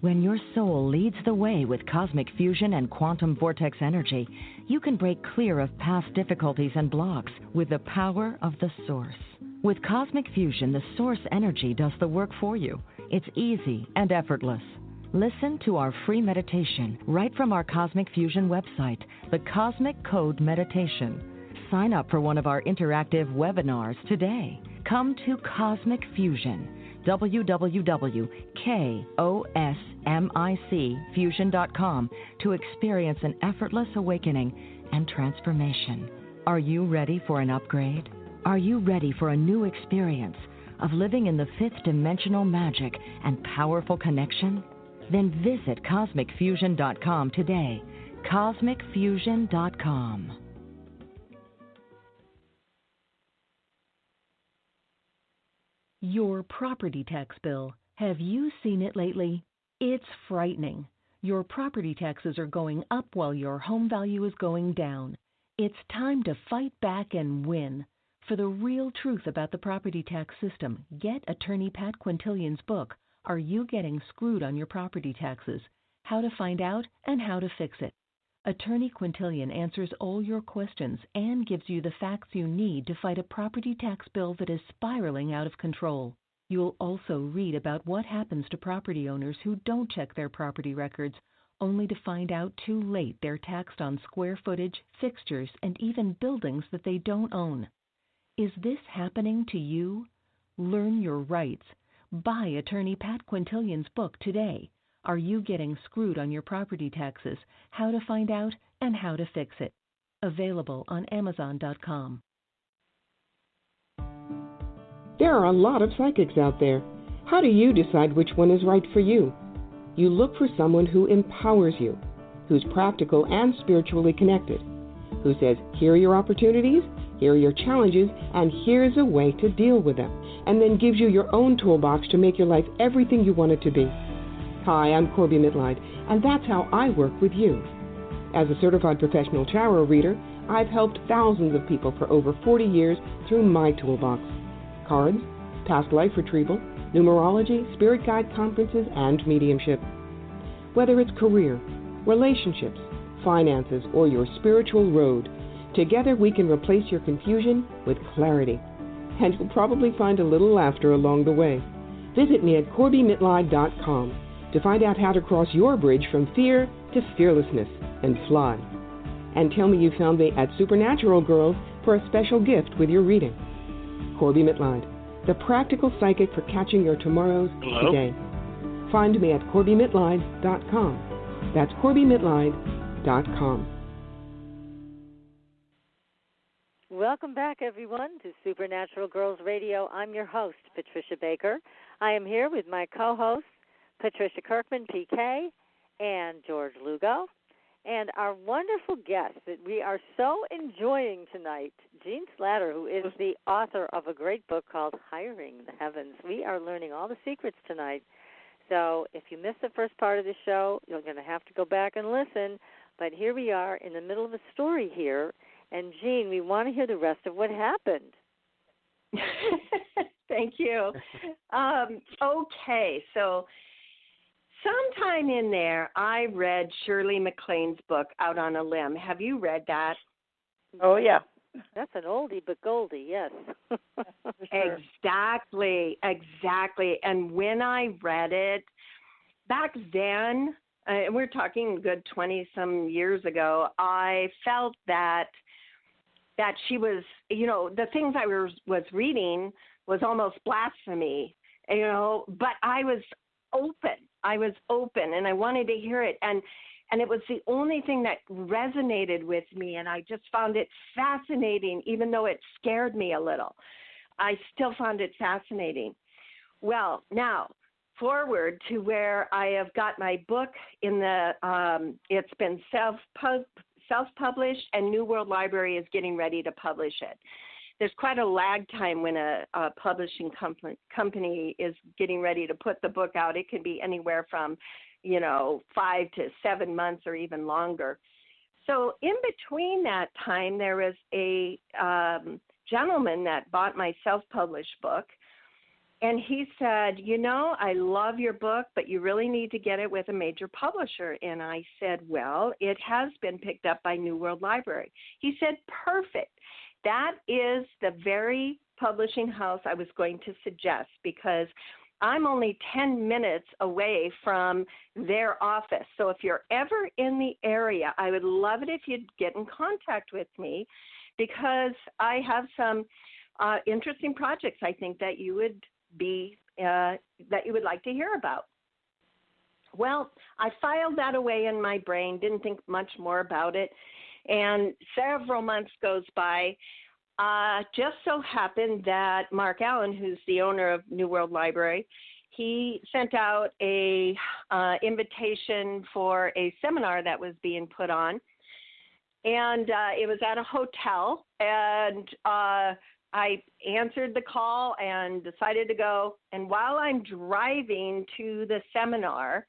When your soul leads the way with cosmic fusion and quantum vortex energy, you can break clear of past difficulties and blocks with the power of the Source. With Cosmic Fusion, the Source energy does the work for you. It's easy and effortless. Listen to our free meditation right from our Cosmic Fusion website, the Cosmic Code Meditation. Sign up for one of our interactive webinars today. Come to Cosmic Fusion, www.kosmicfusion.com, to experience an effortless awakening and transformation. Are you ready for an upgrade? Are you ready for a new experience of living in the fifth dimensional magic and powerful connection? Then visit CosmicFusion.com today. CosmicFusion.com. Your property tax bill. Have you seen it lately? It's frightening. Your property taxes are going up while your home value is going down. It's time to fight back and win. For the real truth about the property tax system, get attorney Pat Quintilian's book, Are You Getting Screwed on Your Property Taxes? How to Find Out and How to Fix It. Attorney Quintilian answers all your questions and gives you the facts you need to fight a property tax bill that is spiraling out of control. You'll also read about what happens to property owners who don't check their property records, only to find out too late they're taxed on square footage, fixtures, and even buildings that they don't own. Is this happening to you? Learn your rights. Buy attorney Pat Quintilian's book today. Are You Getting Screwed on Your Property Taxes? How to Find Out and How to Fix It. Available on Amazon.com. There are a lot of psychics out there. How do you decide which one is right for you? You look for someone who empowers you, who's practical and spiritually connected, who says, here are your opportunities, here are your challenges, and here's a way to deal with them, and then gives you your own toolbox to make your life everything you want it to be. Hi, I'm Corby Mitleid, and that's how I work with you. As a certified professional tarot reader, I've helped thousands of people for over 40 years through my toolbox. Cards, past life retrieval, numerology, spirit guide conferences, and mediumship. Whether it's career, relationships, finances, or your spiritual road, together we can replace your confusion with clarity. And you'll probably find a little laughter along the way. Visit me at CorbyMitleid.com to find out how to cross your bridge from fear to fearlessness and fly. And tell me you found me at Supernatural Girls for a special gift with your reading. Corby Mitleid, the practical psychic for catching your tomorrows today. Find me at CorbyMitleid.com. That's CorbyMitleid.com. Welcome back, everyone, to Supernatural Girls Radio. I'm your host, Patricia Baker. I am here with my co-hosts, Patricia Kirkman, PK, and George Lugo, and our wonderful guest that we are so enjoying tonight, Jean Slatter, who is the author of a great book called Hiring the Heavens. We are learning all the secrets tonight. So if you missed the first part of the show, you're going to have to go back and listen. But here we are in the middle of a story here. And, Jean, we want to hear the rest of what happened. Thank you. Okay, so sometime in there, I read Shirley MacLaine's book, Out on a Limb. Have you read that? Oh, yeah. That's an oldie but goldie, yes. Sure. Exactly. And when I read it, back then, we're talking a good 20-some years ago, I felt that she was, the things I was reading was almost blasphemy. but I was open. And I wanted to hear it. And it was the only thing that resonated with me, and I just found it fascinating, even though it scared me a little. I still found it fascinating. Well, now, forward to where I have got my book it's been self-published, and New World Library is getting ready to publish it. There's quite a lag time when a publishing company is getting ready to put the book out. It can be anywhere from 5 to 7 months or even longer. So in between that time, there was a gentleman that bought my self-published book, and he said, I love your book, but you really need to get it with a major publisher. And I said, well, it has been picked up by New World Library. He said, perfect. That is the very publishing house I was going to suggest, because I'm only 10 minutes away from their office. So if you're ever in the area, I would love it if you'd get in contact with me, because I have some interesting projects I think that you would like to hear about. Well, I filed that away in my brain, didn't think much more about it, and several months goes by. Just so happened that Mark Allen, who's the owner of New World Library, he sent out a invitation for a seminar that was being put on, and it was at a hotel, and I answered the call and decided to go. And while I'm driving to the seminar,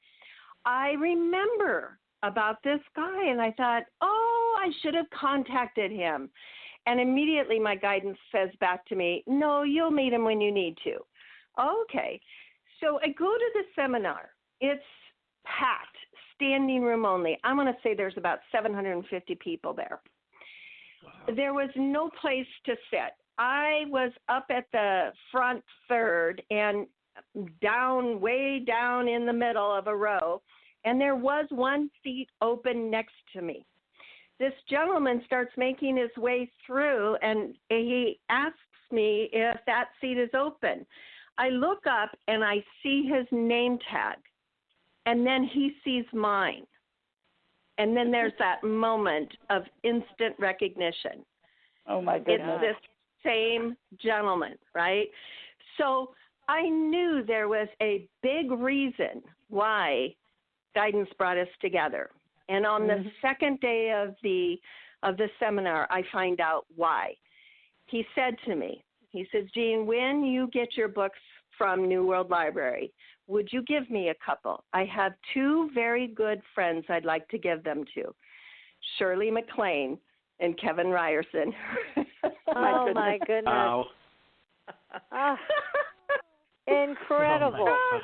I remember about this guy, and I thought, I should have contacted him. And immediately my guidance says back to me, no, you'll meet him when you need to. Okay. So I go to the seminar. It's packed, standing room only. I'm going to say there's about 750 people there. Wow. There was no place to sit. I was up at the front third and way down in the middle of a row, and there was one seat open next to me. This gentleman starts making his way through, and he asks me if that seat is open. I look up, and I see his name tag, and then he sees mine. And then there's that moment of instant recognition. Oh, my goodness. It's this same gentleman, right? So I knew there was a big reason why guidance brought us together. And on the second day of the seminar, I find out why. He said to me, he says, Jean, when you get your books from New World Library, would you give me a couple? I have two very good friends I'd like to give them to, Shirley MacLaine and Kevin Ryerson. My goodness. Wow. Incredible. Oh,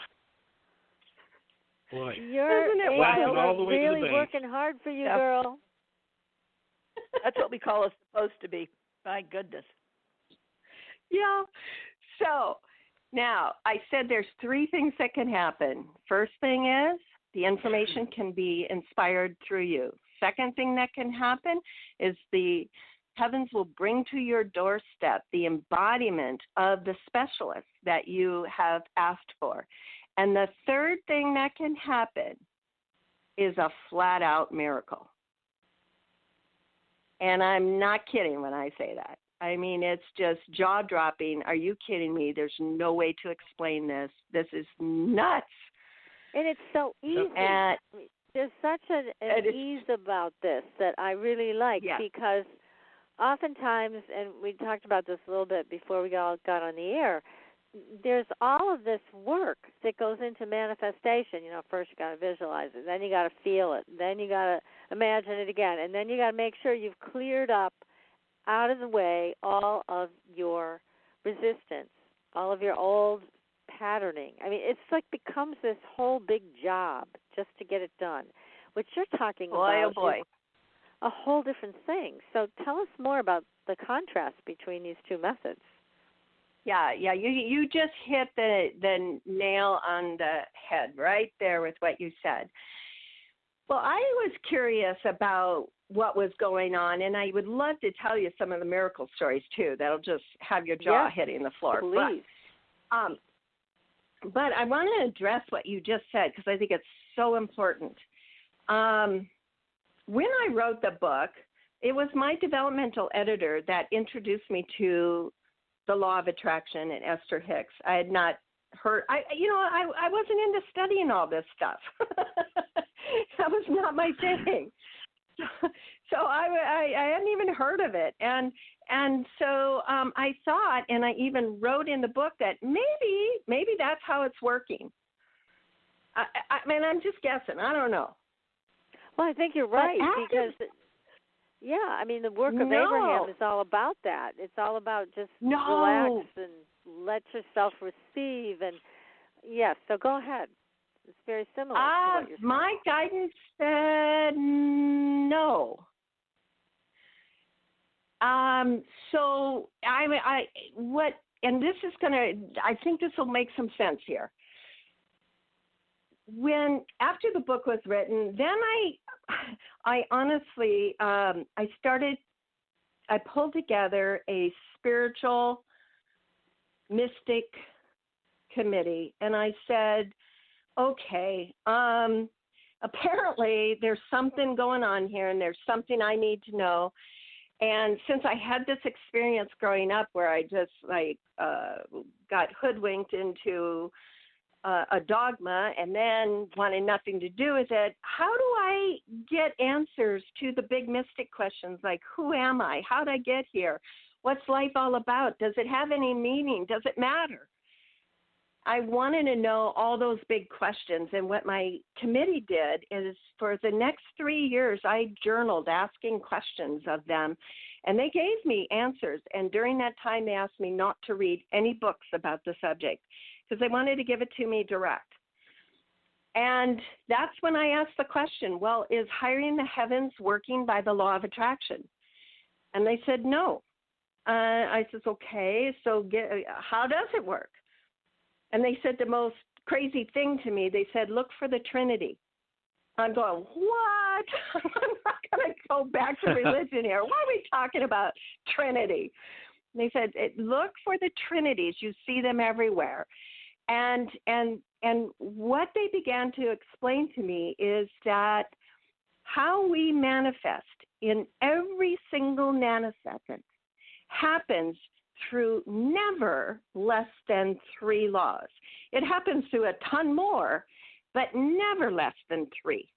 boy. Your angels all the way are to the really bank. working hard for you, girl. That's what we call us supposed to be. My goodness. Yeah. So now I said there's three things that can happen. First thing is the information can be inspired through you. Second thing that can happen is the heavens will bring to your doorstep the embodiment of the specialist that you have asked for. And the third thing that can happen is a flat-out miracle. And I'm not kidding when I say that. I mean, it's just jaw-dropping. Are you kidding me? There's no way to explain this. This is nuts. And it's so easy. There's such an ease about this that I really like, because oftentimes, and we talked about this a little bit before we all got on the air, there's all of this work that goes into manifestation. First you got to visualize it, then you got to feel it, then you got to imagine it again, and then you got to make sure you've cleared up out of the way all of your resistance, all of your old patterning. I mean, it's like becomes this whole big job just to get it done. What you're talking about is a whole different thing. So tell us more about the contrast between these two methods. Yeah. You just hit the nail on the head right there with what you said. Well, I was curious about what was going on, and I would love to tell you some of the miracle stories, too. That'll just have your jaw hitting the floor. Please. But, But I want to address what you just said because I think it's so important. When I wrote the book, it was my developmental editor that introduced me to the law of attraction and Esther Hicks. I had not heard, I wasn't into studying all this stuff. That was not my thing. So I hadn't even heard of it. And so I thought, and I even wrote in the book that maybe that's how it's working. I mean, I'm just guessing. I don't know. Well, I think you're right because, I mean, the work of Abraham is all about that. It's all about just relax and let yourself receive. And yes, so go ahead. It's very similar to what you're saying. My guidance said no. So and this is I think this will make some sense here. After the book was written, then I honestly, I pulled together a spiritual mystic committee, and I said, okay, apparently there's something going on here, and there's something I need to know. And since I had this experience growing up where I just got hoodwinked into a dogma and then wanted nothing to do with it, how do I get answers to the big mystic questions like, who am I? How did I get here? What's life all about? Does it have any meaning? Does it matter? I wanted to know all those big questions, and what my committee did is for the next 3 years, I journaled asking questions of them, and they gave me answers. And during that time, they asked me not to read any books about the subject because they wanted to give it to me direct. And that's when I asked the question, well, is hiring the heavens working by the law of attraction? And they said no. I said, okay, so how does it work? And they said the most crazy thing to me. They said, look for the Trinity. I'm going, what? I'm not going to go back to religion here. Why are we talking about Trinity? And they said, look for the Trinities. You see them everywhere. And what they began to explain to me is that how we manifest in every single nanosecond happens through never less than 3 laws. It happens through a ton more, but never less than 3.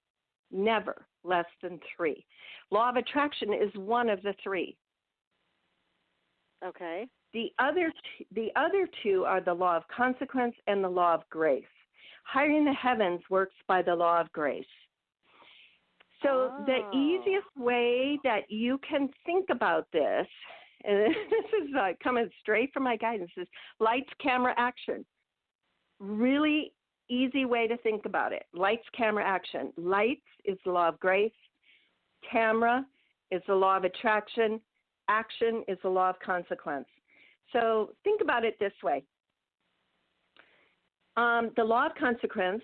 Never less than 3. Law of attraction is one of the 3. Okay. The other 2 are the law of consequence and the law of grace. Hiring the heavens works by the law of grace. So the easiest way that you can think about this, and this is coming straight from my guidance, is lights, camera, action. Really easy way to think about it. Lights, camera, action. Lights is the law of grace. Camera is the law of attraction. Action is the law of consequence. So think about it this way. The law of consequence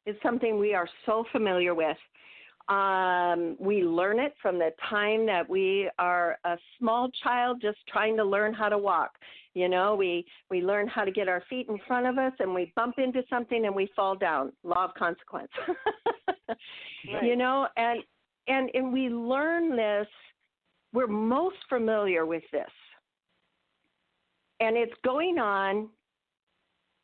is something we are so familiar with. We learn it from the time that we are a small child just trying to learn how to walk. You know, we learn how to get our feet in front of us, and we bump into something and we fall down. Law of consequence. Right. You know, and we learn this. We're most familiar with this. And it's going on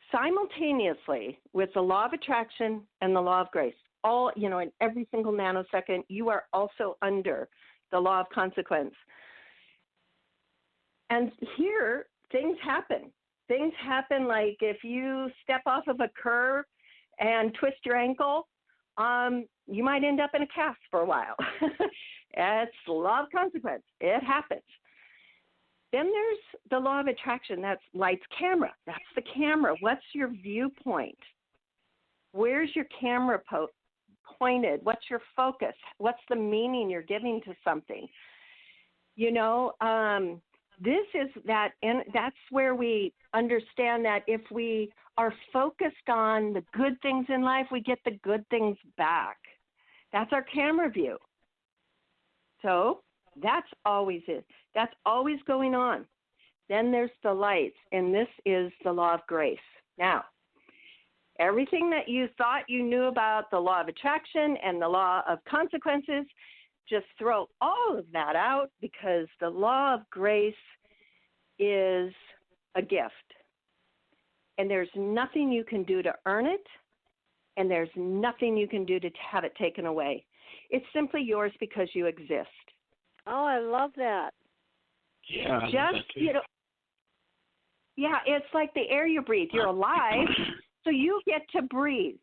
simultaneously with the law of attraction and the law of grace. All, you know, in every single nanosecond, you are also under the law of consequence. And here, things happen. Things happen like if you step off of a curb and twist your ankle, you might end up in a cast for a while. It's the law of consequence. It happens. Then there's the law of attraction. That's lights, camera. That's the camera. What's your viewpoint? Where's your camera pointed? What's your focus? What's the meaning you're giving to something? You know, this is that, and that's where we understand that if we are focused on the good things in life, we get the good things back. That's our camera view. So that's always it. That's always going on. Then there's the lights, and this is the law of grace. Now, everything that you thought you knew about the law of attraction and the law of consequences, just throw all of that out, because the law of grace is a gift. And there's nothing you can do to earn it, and there's nothing you can do to have it taken away. It's simply yours because you exist. Oh, I love that. Yeah, yeah, it's like the air you breathe. You're alive, so you get to breathe.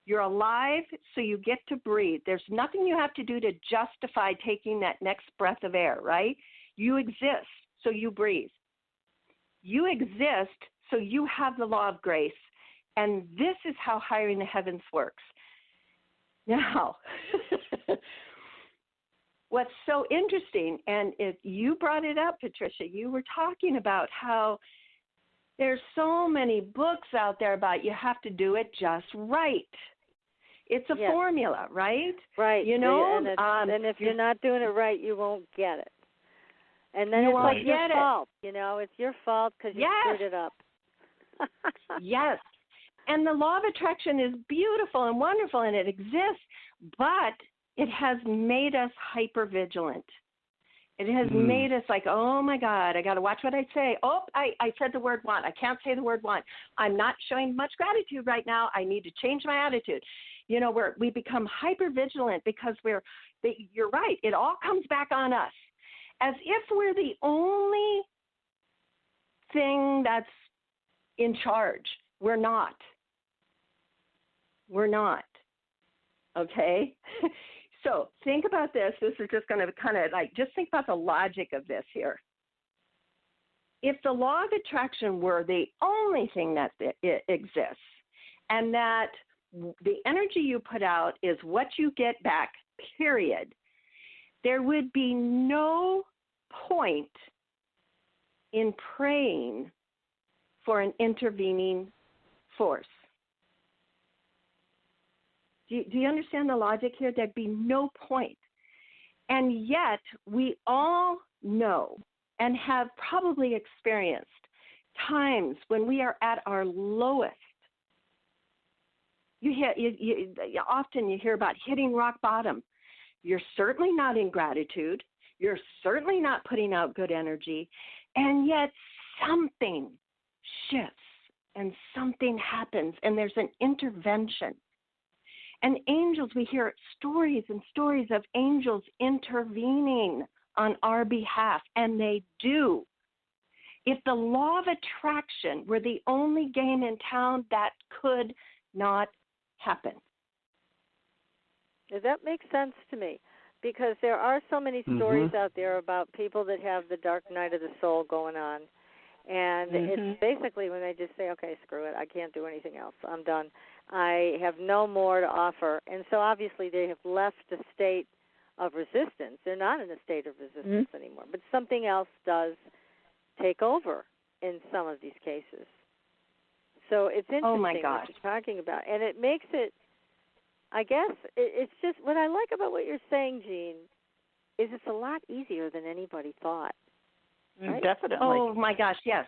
You're alive, so you get to breathe. There's nothing you have to do to justify taking that next breath of air, right? You exist, so you breathe. You exist, so you have the law of grace. And this is how hiring the heavens works. Now, what's so interesting, and you brought it up, Patricia, you were talking about how there's so many books out there about you have to do it just right. It's a formula, right? Right. You know, and if you're not doing it right, you won't get it. And then it's like your fault. You know, it's your fault because you screwed it up. Yes. And the law of attraction is beautiful and wonderful, and it exists, but it has made us hypervigilant. It has made us like, oh, my God, I got to watch what I say. Oh, I said the word want. I can't say the word want. I'm not showing much gratitude right now. I need to change my attitude. You know, we become hypervigilant because you're right. It all comes back on us as if we're the only thing that's in charge. We're not. We're not. Okay? So think about this. This is just going to kind of just think about the logic of this here. If the law of attraction were the only thing that exists, and that the energy you put out is what you get back, period, there would be no point in praying for an intervening force. Do you understand the logic here? There'd be no point. And yet, we all know and have probably experienced times when we are at our lowest. Often you hear about hitting rock bottom. You're certainly not in gratitude. You're certainly not putting out good energy. And yet something shifts and something happens, and there's an intervention. And angels, we hear stories and stories of angels intervening on our behalf, and they do. If the law of attraction were the only game in town, that could not happen. That makes sense to me, because there are so many stories out there about people that have the dark night of the soul going on. And it's basically when they just say, okay, screw it, I can't do anything else. I'm done. I have no more to offer. And so obviously they have left a state of resistance. They're not in a state of resistance anymore. But something else does take over in some of these cases. So it's interesting what you're talking about. And it makes it, I guess, it's just, what I like about what you're saying, Jean, is it's a lot easier than anybody thought. Right? Definitely. Oh, my gosh, yes.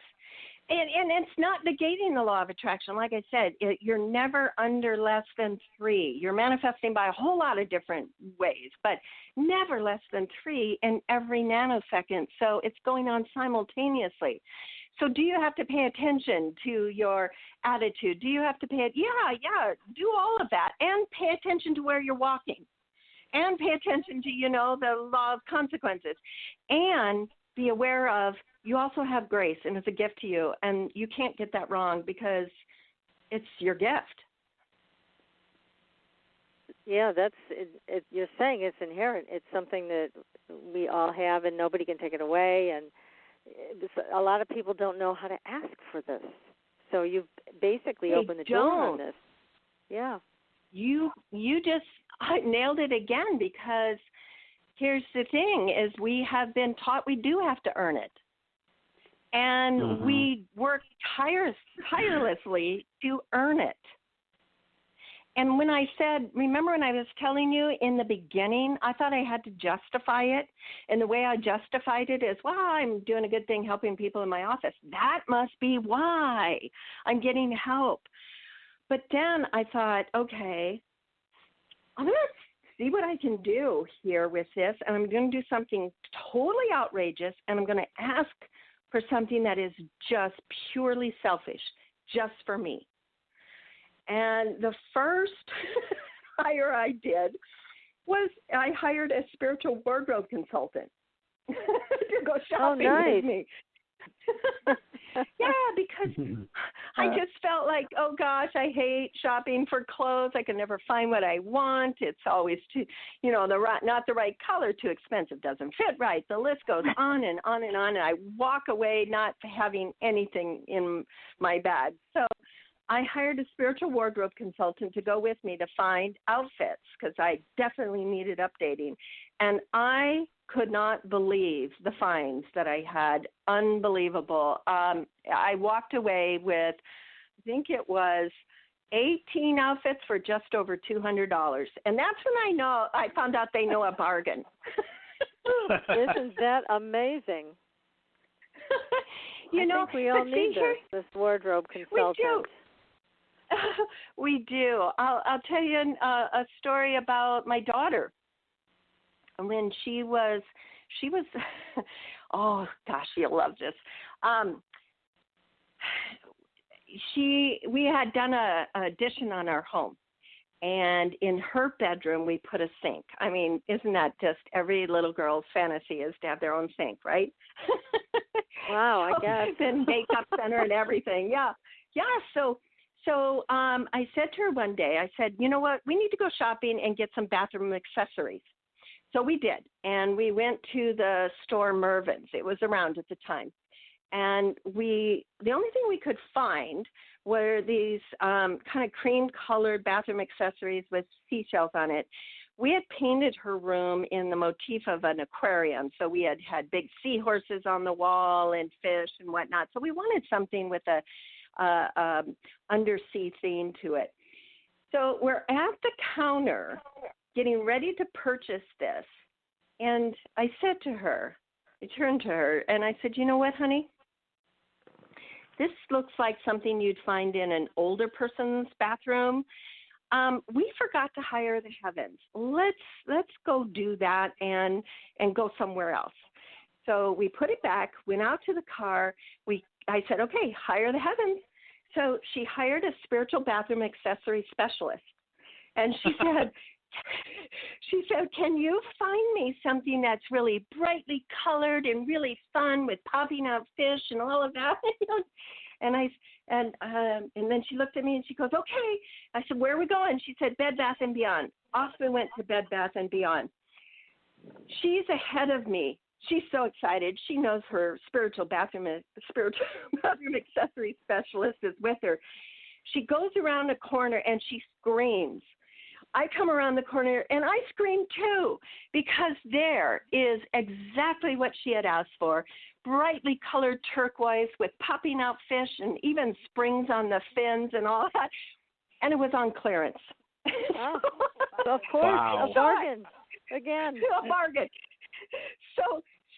And it's not negating the law of attraction. Like I said, you're never under less than 3. You're manifesting by a whole lot of different ways, but never less than 3 in every nanosecond. So it's going on simultaneously. So do you have to pay attention to your attitude? Do you have to pay Yeah, do all of that. And pay attention to where you're walking. And pay attention to, the law of consequences. And be aware of, you also have grace, and it's a gift to you, and you can't get that wrong because it's your gift. Yeah, you're saying it's inherent. It's something that we all have, and nobody can take it away, and a lot of people don't know how to ask for this. So you've basically opened the door on this. Yeah. You just nailed it again, because here's the thing, is we have been taught we do have to earn it. And we work tirelessly to earn it. And when I said, remember when I was telling you in the beginning, I thought I had to justify it. And the way I justified it is, well, I'm doing a good thing helping people in my office. That must be why I'm getting help. But then I thought, okay, I'm going to see what I can do here with this, and I'm going to do something totally outrageous, and I'm going to ask for something that is just purely selfish, just for me. And the first hire I did was I hired a spiritual wardrobe consultant to go shopping with me. Yeah, because I just felt like, oh gosh, I hate shopping for clothes. I can never find what I want. It's always too, not the right color, too expensive, doesn't fit right. The list goes on and on and on, and I walk away not having anything in my bag. So I hired a spiritual wardrobe consultant to go with me to find outfits because I definitely needed updating. And I could not believe the finds that I had. Unbelievable. I walked away with, I think it was 18 outfits for just over $200. And that's when I found out they know a bargain. Isn't that amazing? I think we all need this wardrobe consultant. We do. I'll tell you a story about my daughter. When she was, oh gosh, you'll love this. We had done a addition on our home, and in her bedroom we put a sink. I mean, isn't that just every little girl's fantasy is to have their own sink, right? Wow, I guess. And makeup center and everything. Yeah. So I said to her one day, I said, you know what, we need to go shopping and get some bathroom accessories. So we did, and we went to the store Mervyn's. It was around at the time. And the only thing we could find were these kind of cream-colored bathroom accessories with seashells on it. We had painted her room in the motif of an aquarium, so we had big seahorses on the wall and fish and whatnot. So we wanted something with a undersea theme to it. So we're at the counter getting ready to purchase this, and I said to her, I turned to her, and I said, you know what, honey? This looks like something you'd find in an older person's bathroom. We forgot to hire the heavens. Let's go do that and go somewhere else. So we put it back, went out to the car. I said, okay, hire the heavens. So she hired a spiritual bathroom accessory specialist, and she said, can you find me something that's really brightly colored and really fun with popping out fish and all of that? And then she looked at me and she goes, okay. I said, where are we going? She said, Bed Bath & Beyond. Off we went to Bed Bath & Beyond. She's ahead of me. She's so excited. She knows her spiritual bathroom accessory specialist is with her. She goes around a corner and she screams. I come around the corner and I scream too, because there is exactly what she had asked for. Brightly colored turquoise with popping out fish and even springs on the fins and all that. And it was on clearance. Oh, so of course, wow. A bargain. Again. A bargain.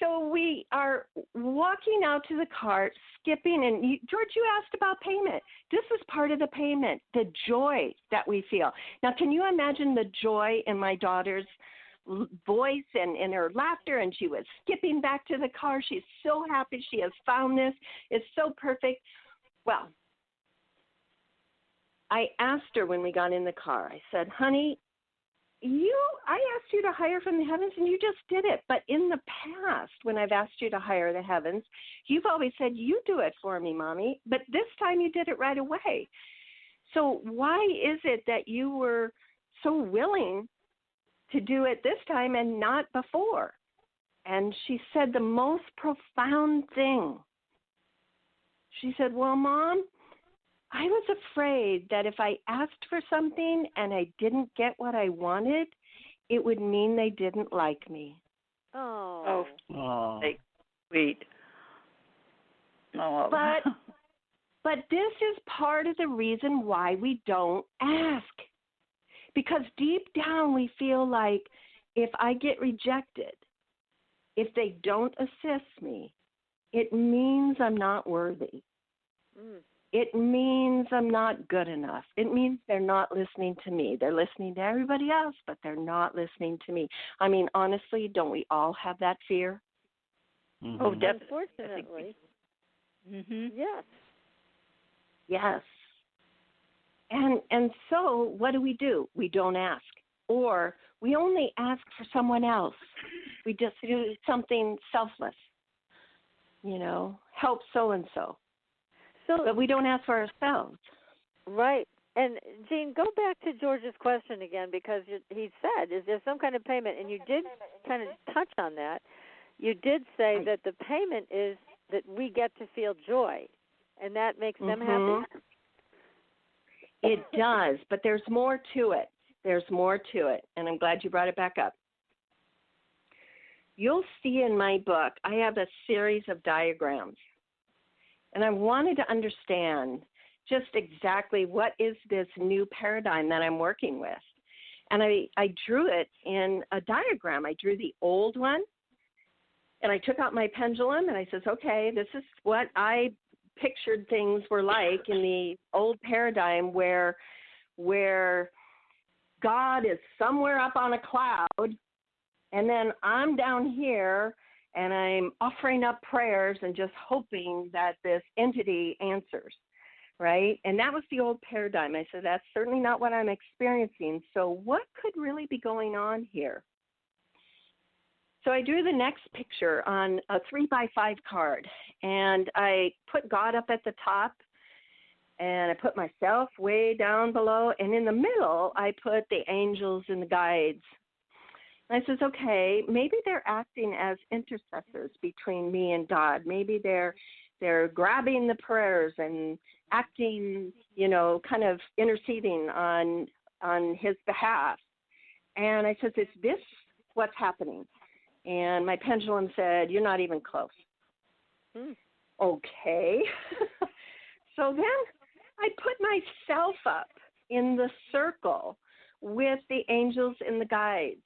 So we are walking out to the car, skipping, and George, you asked about payment. This is part of the payment, the joy that we feel. Now, can you imagine the joy in my daughter's voice and in her laughter? And she was skipping back to the car. She's so happy she has found this. It's so perfect. Well, I asked her when we got in the car, I said, honey, I asked you to hire from the heavens, and you just did it. But in the past, when I've asked you to hire the heavens, you've always said, you do it for me, Mommy. But this time you did it right away. So why is it that you were so willing to do it this time and not before? And she said the most profound thing. She said, well, Mom, I was afraid that if I asked for something and I didn't get what I wanted, it would mean they didn't like me. Oh, sweet. Oh. But this is part of the reason why we don't ask. Because deep down we feel like if I get rejected, if they don't assist me, it means I'm not worthy. it means I'm not good enough. It means they're not listening to me. They're listening to everybody else, but they're not listening to me. I mean, honestly, don't we all have that fear? Mm-hmm. Oh, definitely. Unfortunately. Yes. Yes. And so what do? We don't ask. Or we only ask for someone else. We just do something selfless. Help so-and-so. But we don't ask for ourselves. Right. And, Jean, go back to George's question again, because he said, is there some kind of payment? And you did kind of touch on that. You did say that the payment is that we get to feel joy, and that makes them happy? It does, but there's more to it. There's more to it, and I'm glad you brought it back up. You'll see in my book, I have a series of diagrams, and I wanted to understand just exactly what is this new paradigm that I'm working with. And I drew it in a diagram. I drew the old one, and I took out my pendulum, and I says, okay, this is what I pictured things were like in the old paradigm where God is somewhere up on a cloud, and then I'm down here, and I'm offering up prayers and just hoping that this entity answers, right? And that was the old paradigm. I said, that's certainly not what I'm experiencing. So what could really be going on here? So I drew the next picture on a 3x5 card, and I put God up at the top, and I put myself way down below, and in the middle, I put the angels and the guides. And I says, okay, maybe they're acting as intercessors between me and God. Maybe they're grabbing the prayers and acting, kind of interceding on his behalf. And I says, is this what's happening? And my pendulum said, you're not even close. Okay. So then I put myself up in the circle with the angels and the guides.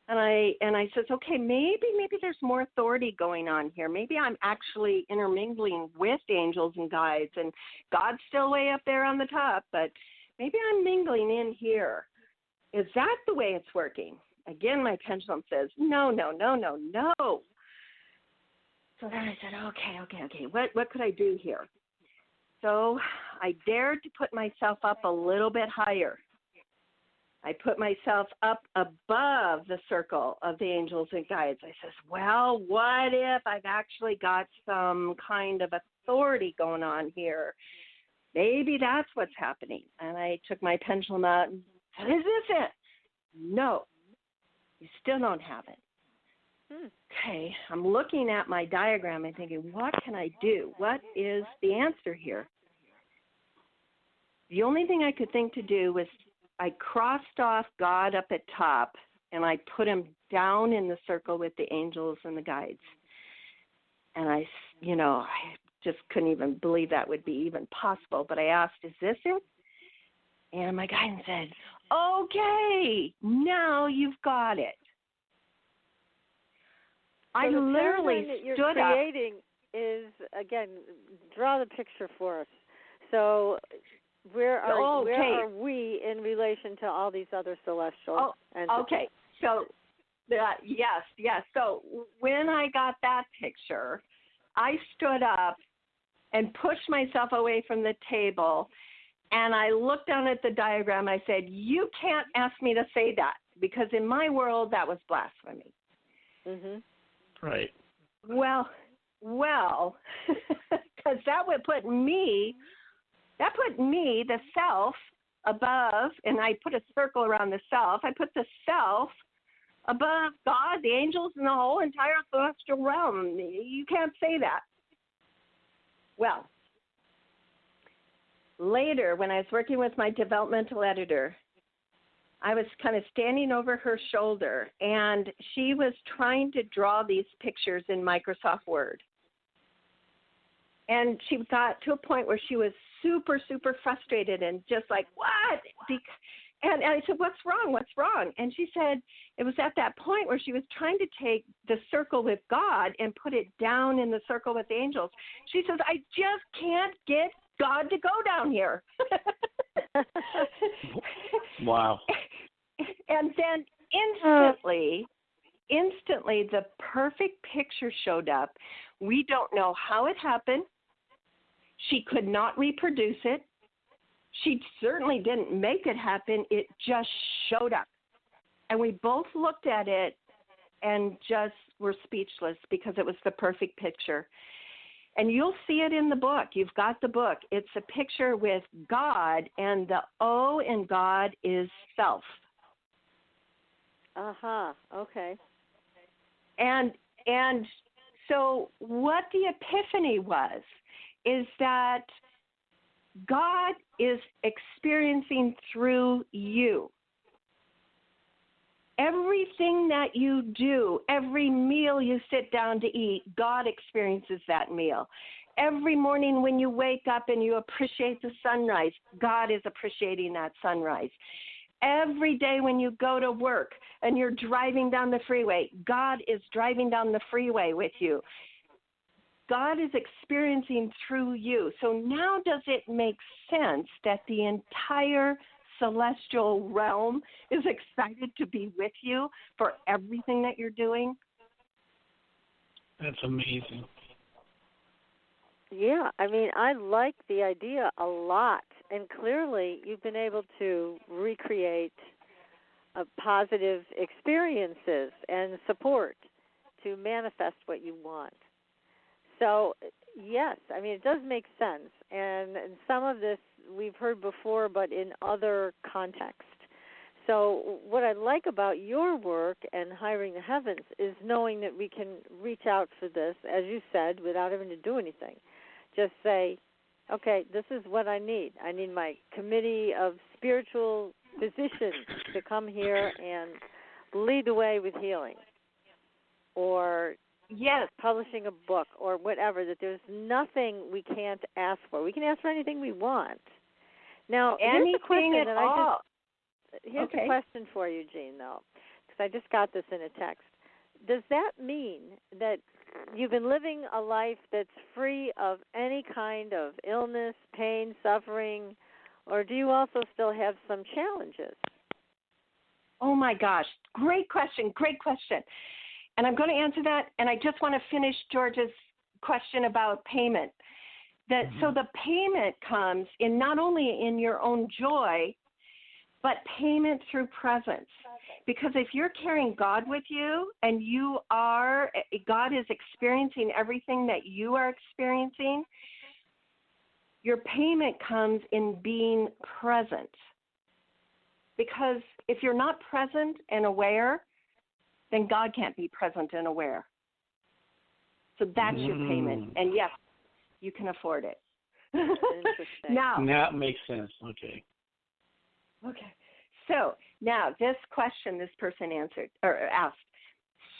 And I says, okay, maybe there's more authority going on here. Maybe I'm actually intermingling with angels and guides, and God's still way up there on the top, but maybe I'm mingling in here. Is that the way it's working? Again, my pendulum says, no. So then I said, okay. What could I do here? So I dared to put myself up a little bit higher. I put myself up above the circle of the angels and guides. I says, well, what if I've actually got some kind of authority going on here? Maybe that's what's happening. And I took my pendulum out and said, is this it? No. You still don't have it. Okay, I'm looking at my diagram and thinking, what can I do? What is the answer here? The only thing I could think to do was I crossed off God up at top, and I put him down in the circle with the angels and the guides. And I just couldn't even believe that would be even possible. But I asked, is this it? And my guidance said, okay, now you've got it. So I literally that you're stood creating up. Is, again, draw the picture for us. So where are we in relation to all these other celestial entities? Okay, so yes. So when I got that picture, I stood up and pushed myself away from the table, and I looked down at the diagram. I said, you can't ask me to say that, because in my world that was blasphemy. Right. Well, because that would put me, the self, above, and I put a circle around the self. I put the self above God, the angels, and the whole entire celestial realm. You can't say that. Well, later, when I was working with my developmental editor, I was kind of standing over her shoulder, and she was trying to draw these pictures in Microsoft Word. And she got to a point where she was super, super frustrated and just like, what? And I said, what's wrong? And she said it was at that point where she was trying to take the circle with God and put it down in the circle with the angels. She says, I just can't get God to go down here. Wow. And then instantly, the perfect picture showed up. We don't know how it happened. She could not reproduce it. She certainly didn't make it happen. It just showed up. And we both looked at it and just were speechless because it was the perfect picture. And you'll see it in the book. You've got the book. It's a picture with God, and the O in God is self. Okay. And so what the epiphany was is that God is experiencing through you. Everything that you do, every meal you sit down to eat, God experiences that meal. Every morning when you wake up and you appreciate the sunrise, God is appreciating that sunrise. Every day when you go to work and you're driving down the freeway, God is driving down the freeway with you. God is experiencing through you. So now does it make sense that the entire celestial realm is excited to be with you for everything that you're doing? That's amazing. Yeah, I mean, I like the idea a lot. And clearly you've been able to recreate positive experiences and support to manifest what you want. So, yes, I mean, it does make sense. And some of this we've heard before, but in other contexts. So what I like about your work and Hiring the Heavens is knowing that we can reach out for this, as you said, without having to do anything. Just say, okay, this is what I need. I need my committee of spiritual physicians to come here and lead the way with healing. Or publishing a book or whatever, that there's nothing we can't ask for. We can ask for anything we want. Now, here's the question that here's a question for you, Jean, though, because I just got this in a text. Does that mean that you've been living a life that's free of any kind of illness, pain, suffering, or do you also still have some challenges? Oh, my gosh. Great question. And I'm going to answer that, and I just want to finish George's question about payment. So the payment comes in not only in your own joy, but payment through presence. Because if you're carrying God with you and God is experiencing everything that you are experiencing, your payment comes in being present. Because if you're not present and aware, then God can't be present and aware. So that's your payment. And yes, you can afford it. Interesting. Now, that makes sense. Okay. So now this question this person asked.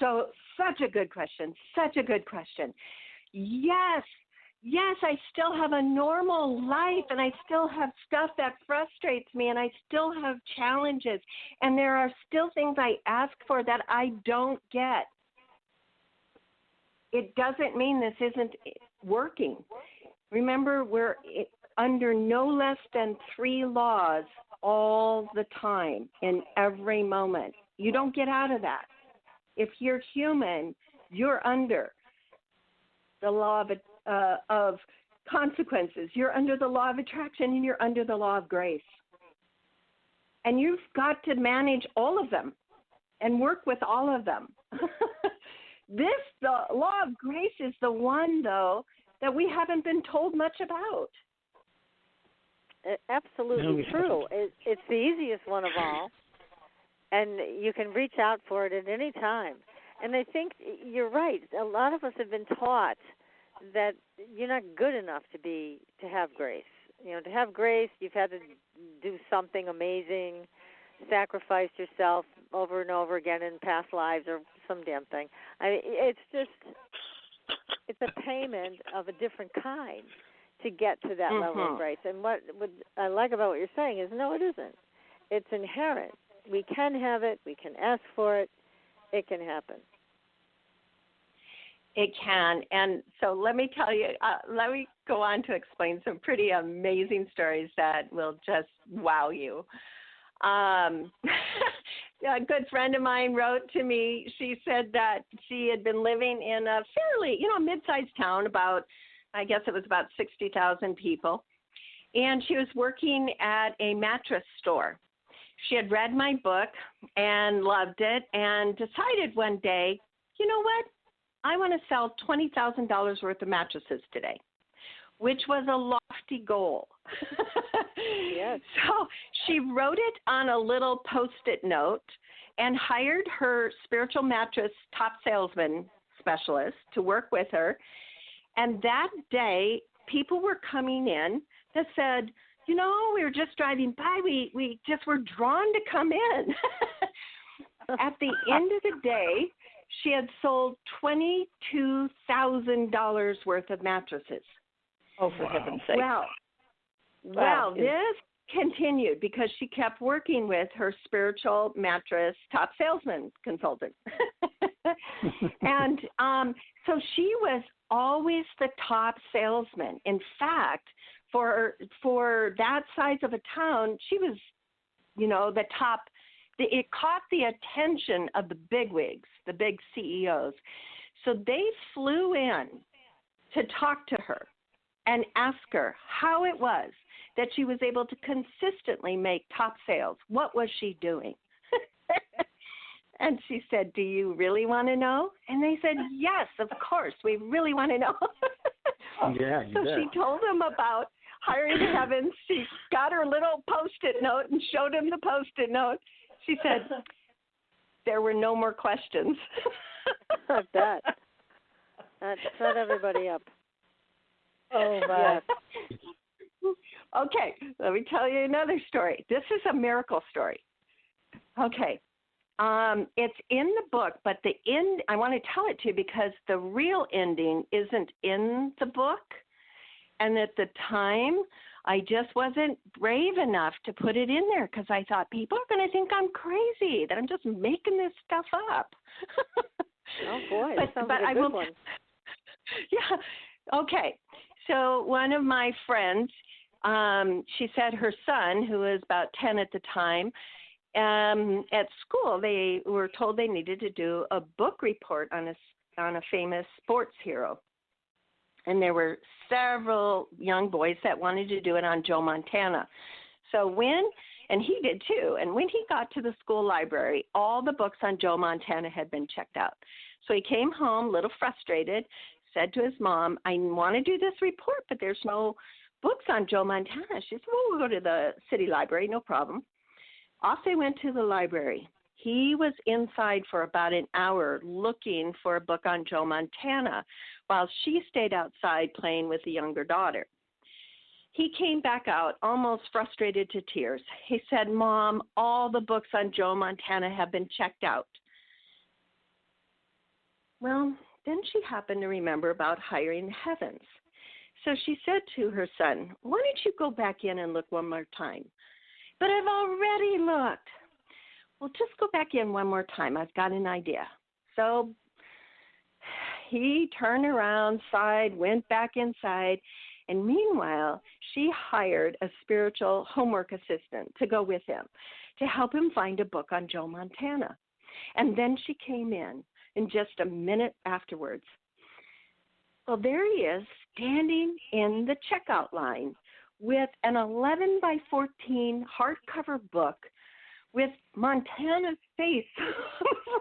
So such a good question. Yes, I still have a normal life, and I still have stuff that frustrates me, and I still have challenges, and there are still things I ask for that I don't get. It doesn't mean this isn't working. Remember, we're under no less than 3 laws all the time, in every moment. You don't get out of that. If you're human, you're under the law of consequences. You're under the law of attraction, and you're under the law of grace. And you've got to manage all of them and work with all of them. The law of grace is the one, though, that we haven't been told much about. Absolutely true. It's the easiest one of all, and you can reach out for it at any time. And I think you're right. A lot of us have been taught that you're not good enough to have grace. To have grace, you've had to do something amazing, sacrifice yourself over and over again in past lives or some damn thing. I mean, it's a payment of a different kind to get to that level of grace. And what I like about what you're saying is, no, it isn't. It's inherent. We can have it. We can ask for it. It can happen. It can. And so let me tell you, let me go on to explain some pretty amazing stories that will just wow you. A good friend of mine wrote to me. She said that she had been living in a fairly, mid-sized town, I guess it was about 60,000 people. And she was working at a mattress store. She had read my book and loved it and decided one day, you know what? I want to sell $20,000 worth of mattresses today, which was a lofty goal. Yes. So she wrote it on a little Post-it note and hired her spiritual mattress top salesman specialist to work with her. And that day, people were coming in that said, we were just driving by. We just were drawn to come in. At the end of the day, she had sold $22,000 worth of mattresses. Oh, for heaven's sake. Well, this continued because she kept working with her spiritual mattress top salesman consultant. And so she was always the top salesman. In fact, for that size of a town, she was, the top. It caught the attention of the bigwigs, the big CEOs. So they flew in to talk to her and ask her how it was that she was able to consistently make top sales. What was she doing? And she said, do you really want to know? And they said, yes, of course, we really want to know. Yeah, so bet. She told them about hiring the heavens. She got her little Post-it note and showed him the Post-it note. She said, there were no more questions. I bet. That shut everybody up. Oh, my. Yes. Okay, let me tell you another story. This is a miracle story. Okay. It's in the book, but the end, I want to tell it to you because the real ending isn't in the book. And at the time, I just wasn't brave enough to put it in there because I thought people are going to think I'm crazy, that I'm just making this stuff up. Oh, boy. That sounds like a good one. Yeah. Okay. So one of my friends, she said her son, who was about 10 at the time, at school, they were told they needed to do a book report on a famous sports hero. And there were several young boys that wanted to do it on Joe Montana. So and he did too, and when he got to the school library, all the books on Joe Montana had been checked out. So he came home a little frustrated, said to his mom, I want to do this report, but there's no books on Joe Montana. She said, well, we'll go to the city library, no problem. Off they went to the library. He was inside for about an hour looking for a book on Joe Montana while she stayed outside playing with the younger daughter. He came back out almost frustrated to tears. He said, Mom, all the books on Joe Montana have been checked out. Well, then she happened to remember about hiring the heavens. So she said to her son, why don't you go back in and look one more time? But I've already looked. Well, just go back in one more time. I've got an idea. So he turned around, went back inside, and meanwhile, she hired a spiritual homework assistant to go with him to help him find a book on Joe Montana. And then she came in just a minute afterwards. Well, there he is, standing in the checkout line with an 11 by 14 hardcover book with Montana's face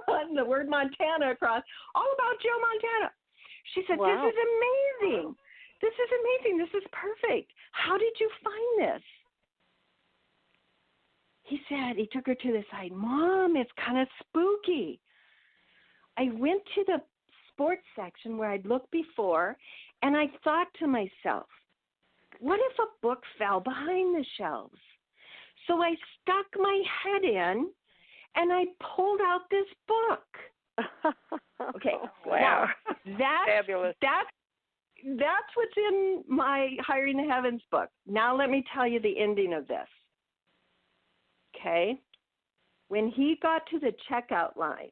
on the word Montana across, all about Joe Montana. She said, wow. This is amazing. This is amazing. This is perfect. How did you find this? He said, he took her to the side. Mom, it's kind of spooky. I went to the sports section where I'd looked before, and I thought to myself, what if a book fell behind the shelves? So I stuck my head in, and I pulled out this book. Okay. Wow. Now, fabulous. That's what's in my Hiring the Heavens book. Now let me tell you the ending of this. Okay? When he got to the checkout line,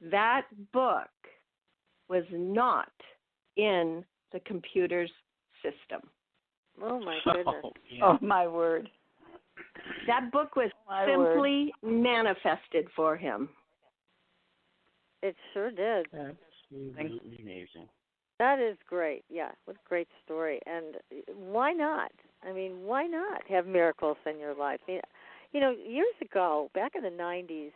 that book was not in the computer's system. Oh, my goodness. Oh, my word. That book was simply manifested for him. It sure did. That's amazing. That is great. Yeah, what a great story. And why not? I mean, why not have miracles in your life? You know, years ago, back in the 90s,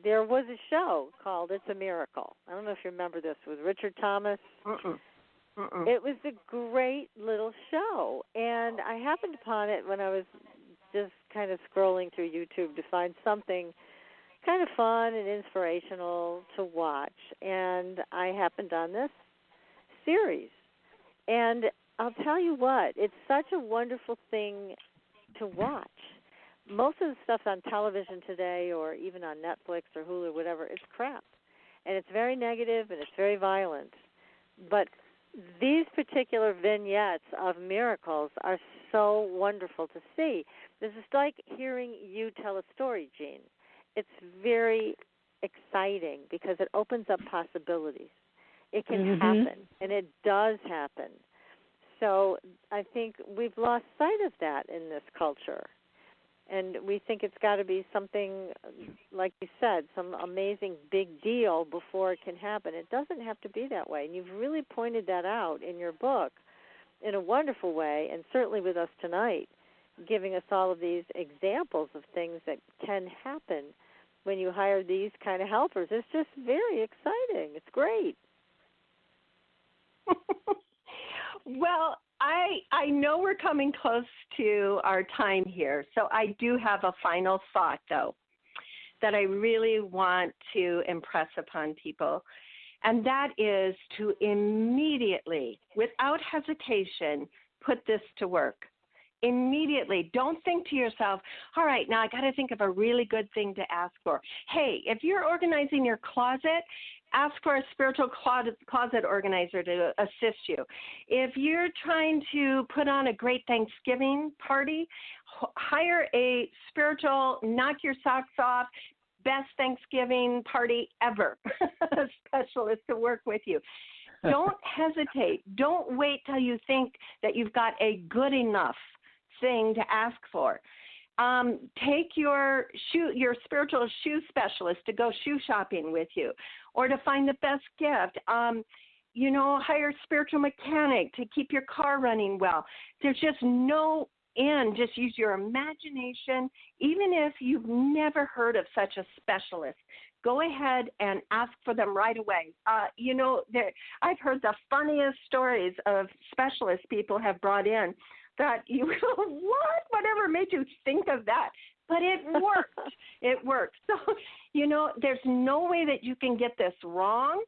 there was a show called It's a Miracle. I don't know if you remember this, with Richard Thomas. It was a great little show. And I happened upon it when I was just kind of scrolling through YouTube to find something kind of fun and inspirational to watch. And I happened on this series. And I'll tell you what, it's such a wonderful thing to watch. Most of the stuff on television today, or even on Netflix or Hulu, whatever, it's crap. And it's very negative and it's very violent. But these particular vignettes of miracles are so wonderful to see. This is like hearing you tell a story, Jean. It's very exciting because it opens up possibilities. It can happen, and it does happen. So I think we've lost sight of that in this culture. And we think it's got to be something, like you said, some amazing big deal before it can happen. It doesn't have to be that way. And you've really pointed that out in your book in a wonderful way, and certainly with us tonight, giving us all of these examples of things that can happen when you hire these kind of helpers. It's just very exciting. It's great. Well, I know we're coming close to our time here, so I do have a final thought, though, that I really want to impress upon people, and that is to immediately, without hesitation, put this to work. Immediately. Don't think to yourself, all right, now I got to think of a really good thing to ask for. Hey, if you're organizing your closet, ask for a spiritual closet organizer to assist you. If you're trying to put on a great Thanksgiving party, hire a spiritual, knock your socks off, best Thanksgiving party ever specialist to work with you. Don't hesitate. Don't wait till you think that you've got a good enough thing to ask for. Take your spiritual shoe specialist to go shoe shopping with you, or to find the best gift. Hire a spiritual mechanic to keep your car running well. There's just no end. Just use your imagination. Even if you've never heard of such a specialist, go ahead and ask for them right away. I've heard the funniest stories of specialists people have brought in that you go, what? Whatever made you think of that? But it worked. It worked. So, there's no way that you can get this wrong,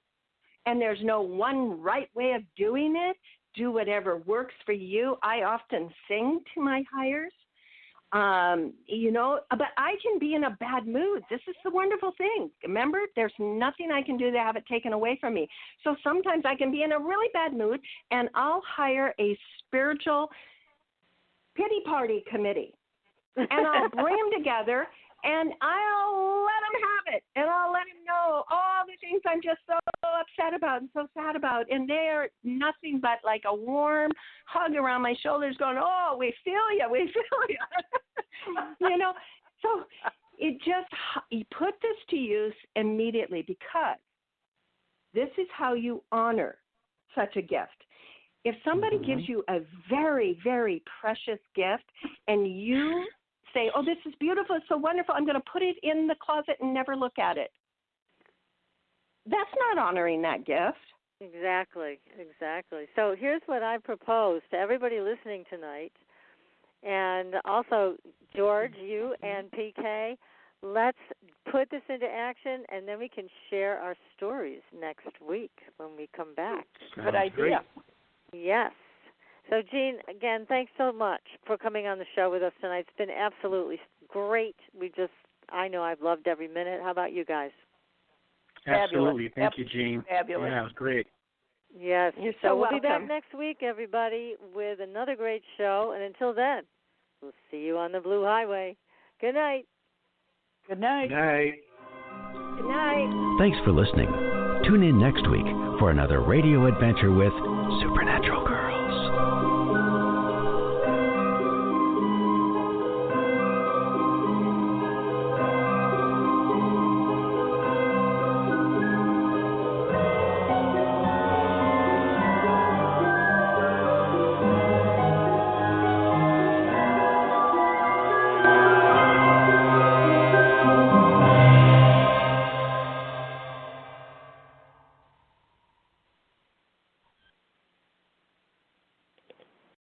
and there's no one right way of doing it. Do whatever works for you. I often sing to my hires, but I can be in a bad mood. This is the wonderful thing. Remember, there's nothing I can do to have it taken away from me. So sometimes I can be in a really bad mood, and I'll hire a spiritual pity party committee, and I'll bring them together, and I'll let them have it, and I'll let them know all the things I'm just so upset about and so sad about, and they are nothing but like a warm hug around my shoulders going, oh, we feel you. So you put this to use immediately, because this is how you honor such a gift. If somebody gives you a very, very precious gift and you say, oh, this is beautiful, it's so wonderful, I'm going to put it in the closet and never look at it, that's not honoring that gift. Exactly. So here's what I propose to everybody listening tonight, and also George, you and PK, let's put this into action, and then we can share our stories next week when we come back. Good idea. Great. Yes. So, Jean, again, thanks so much for coming on the show with us tonight. It's been absolutely great. I know I've loved every minute. How about you guys? Absolutely. Thank you, Jean. Fabulous. Yeah, it was great. Yes. You're so we'll welcome. be back next week, everybody, with another great show. And until then, we'll see you on the Blue Highway. Good night. Good night. Good night. Good night. Thanks for listening. Tune in next week for another radio adventure with Supernatural Girls.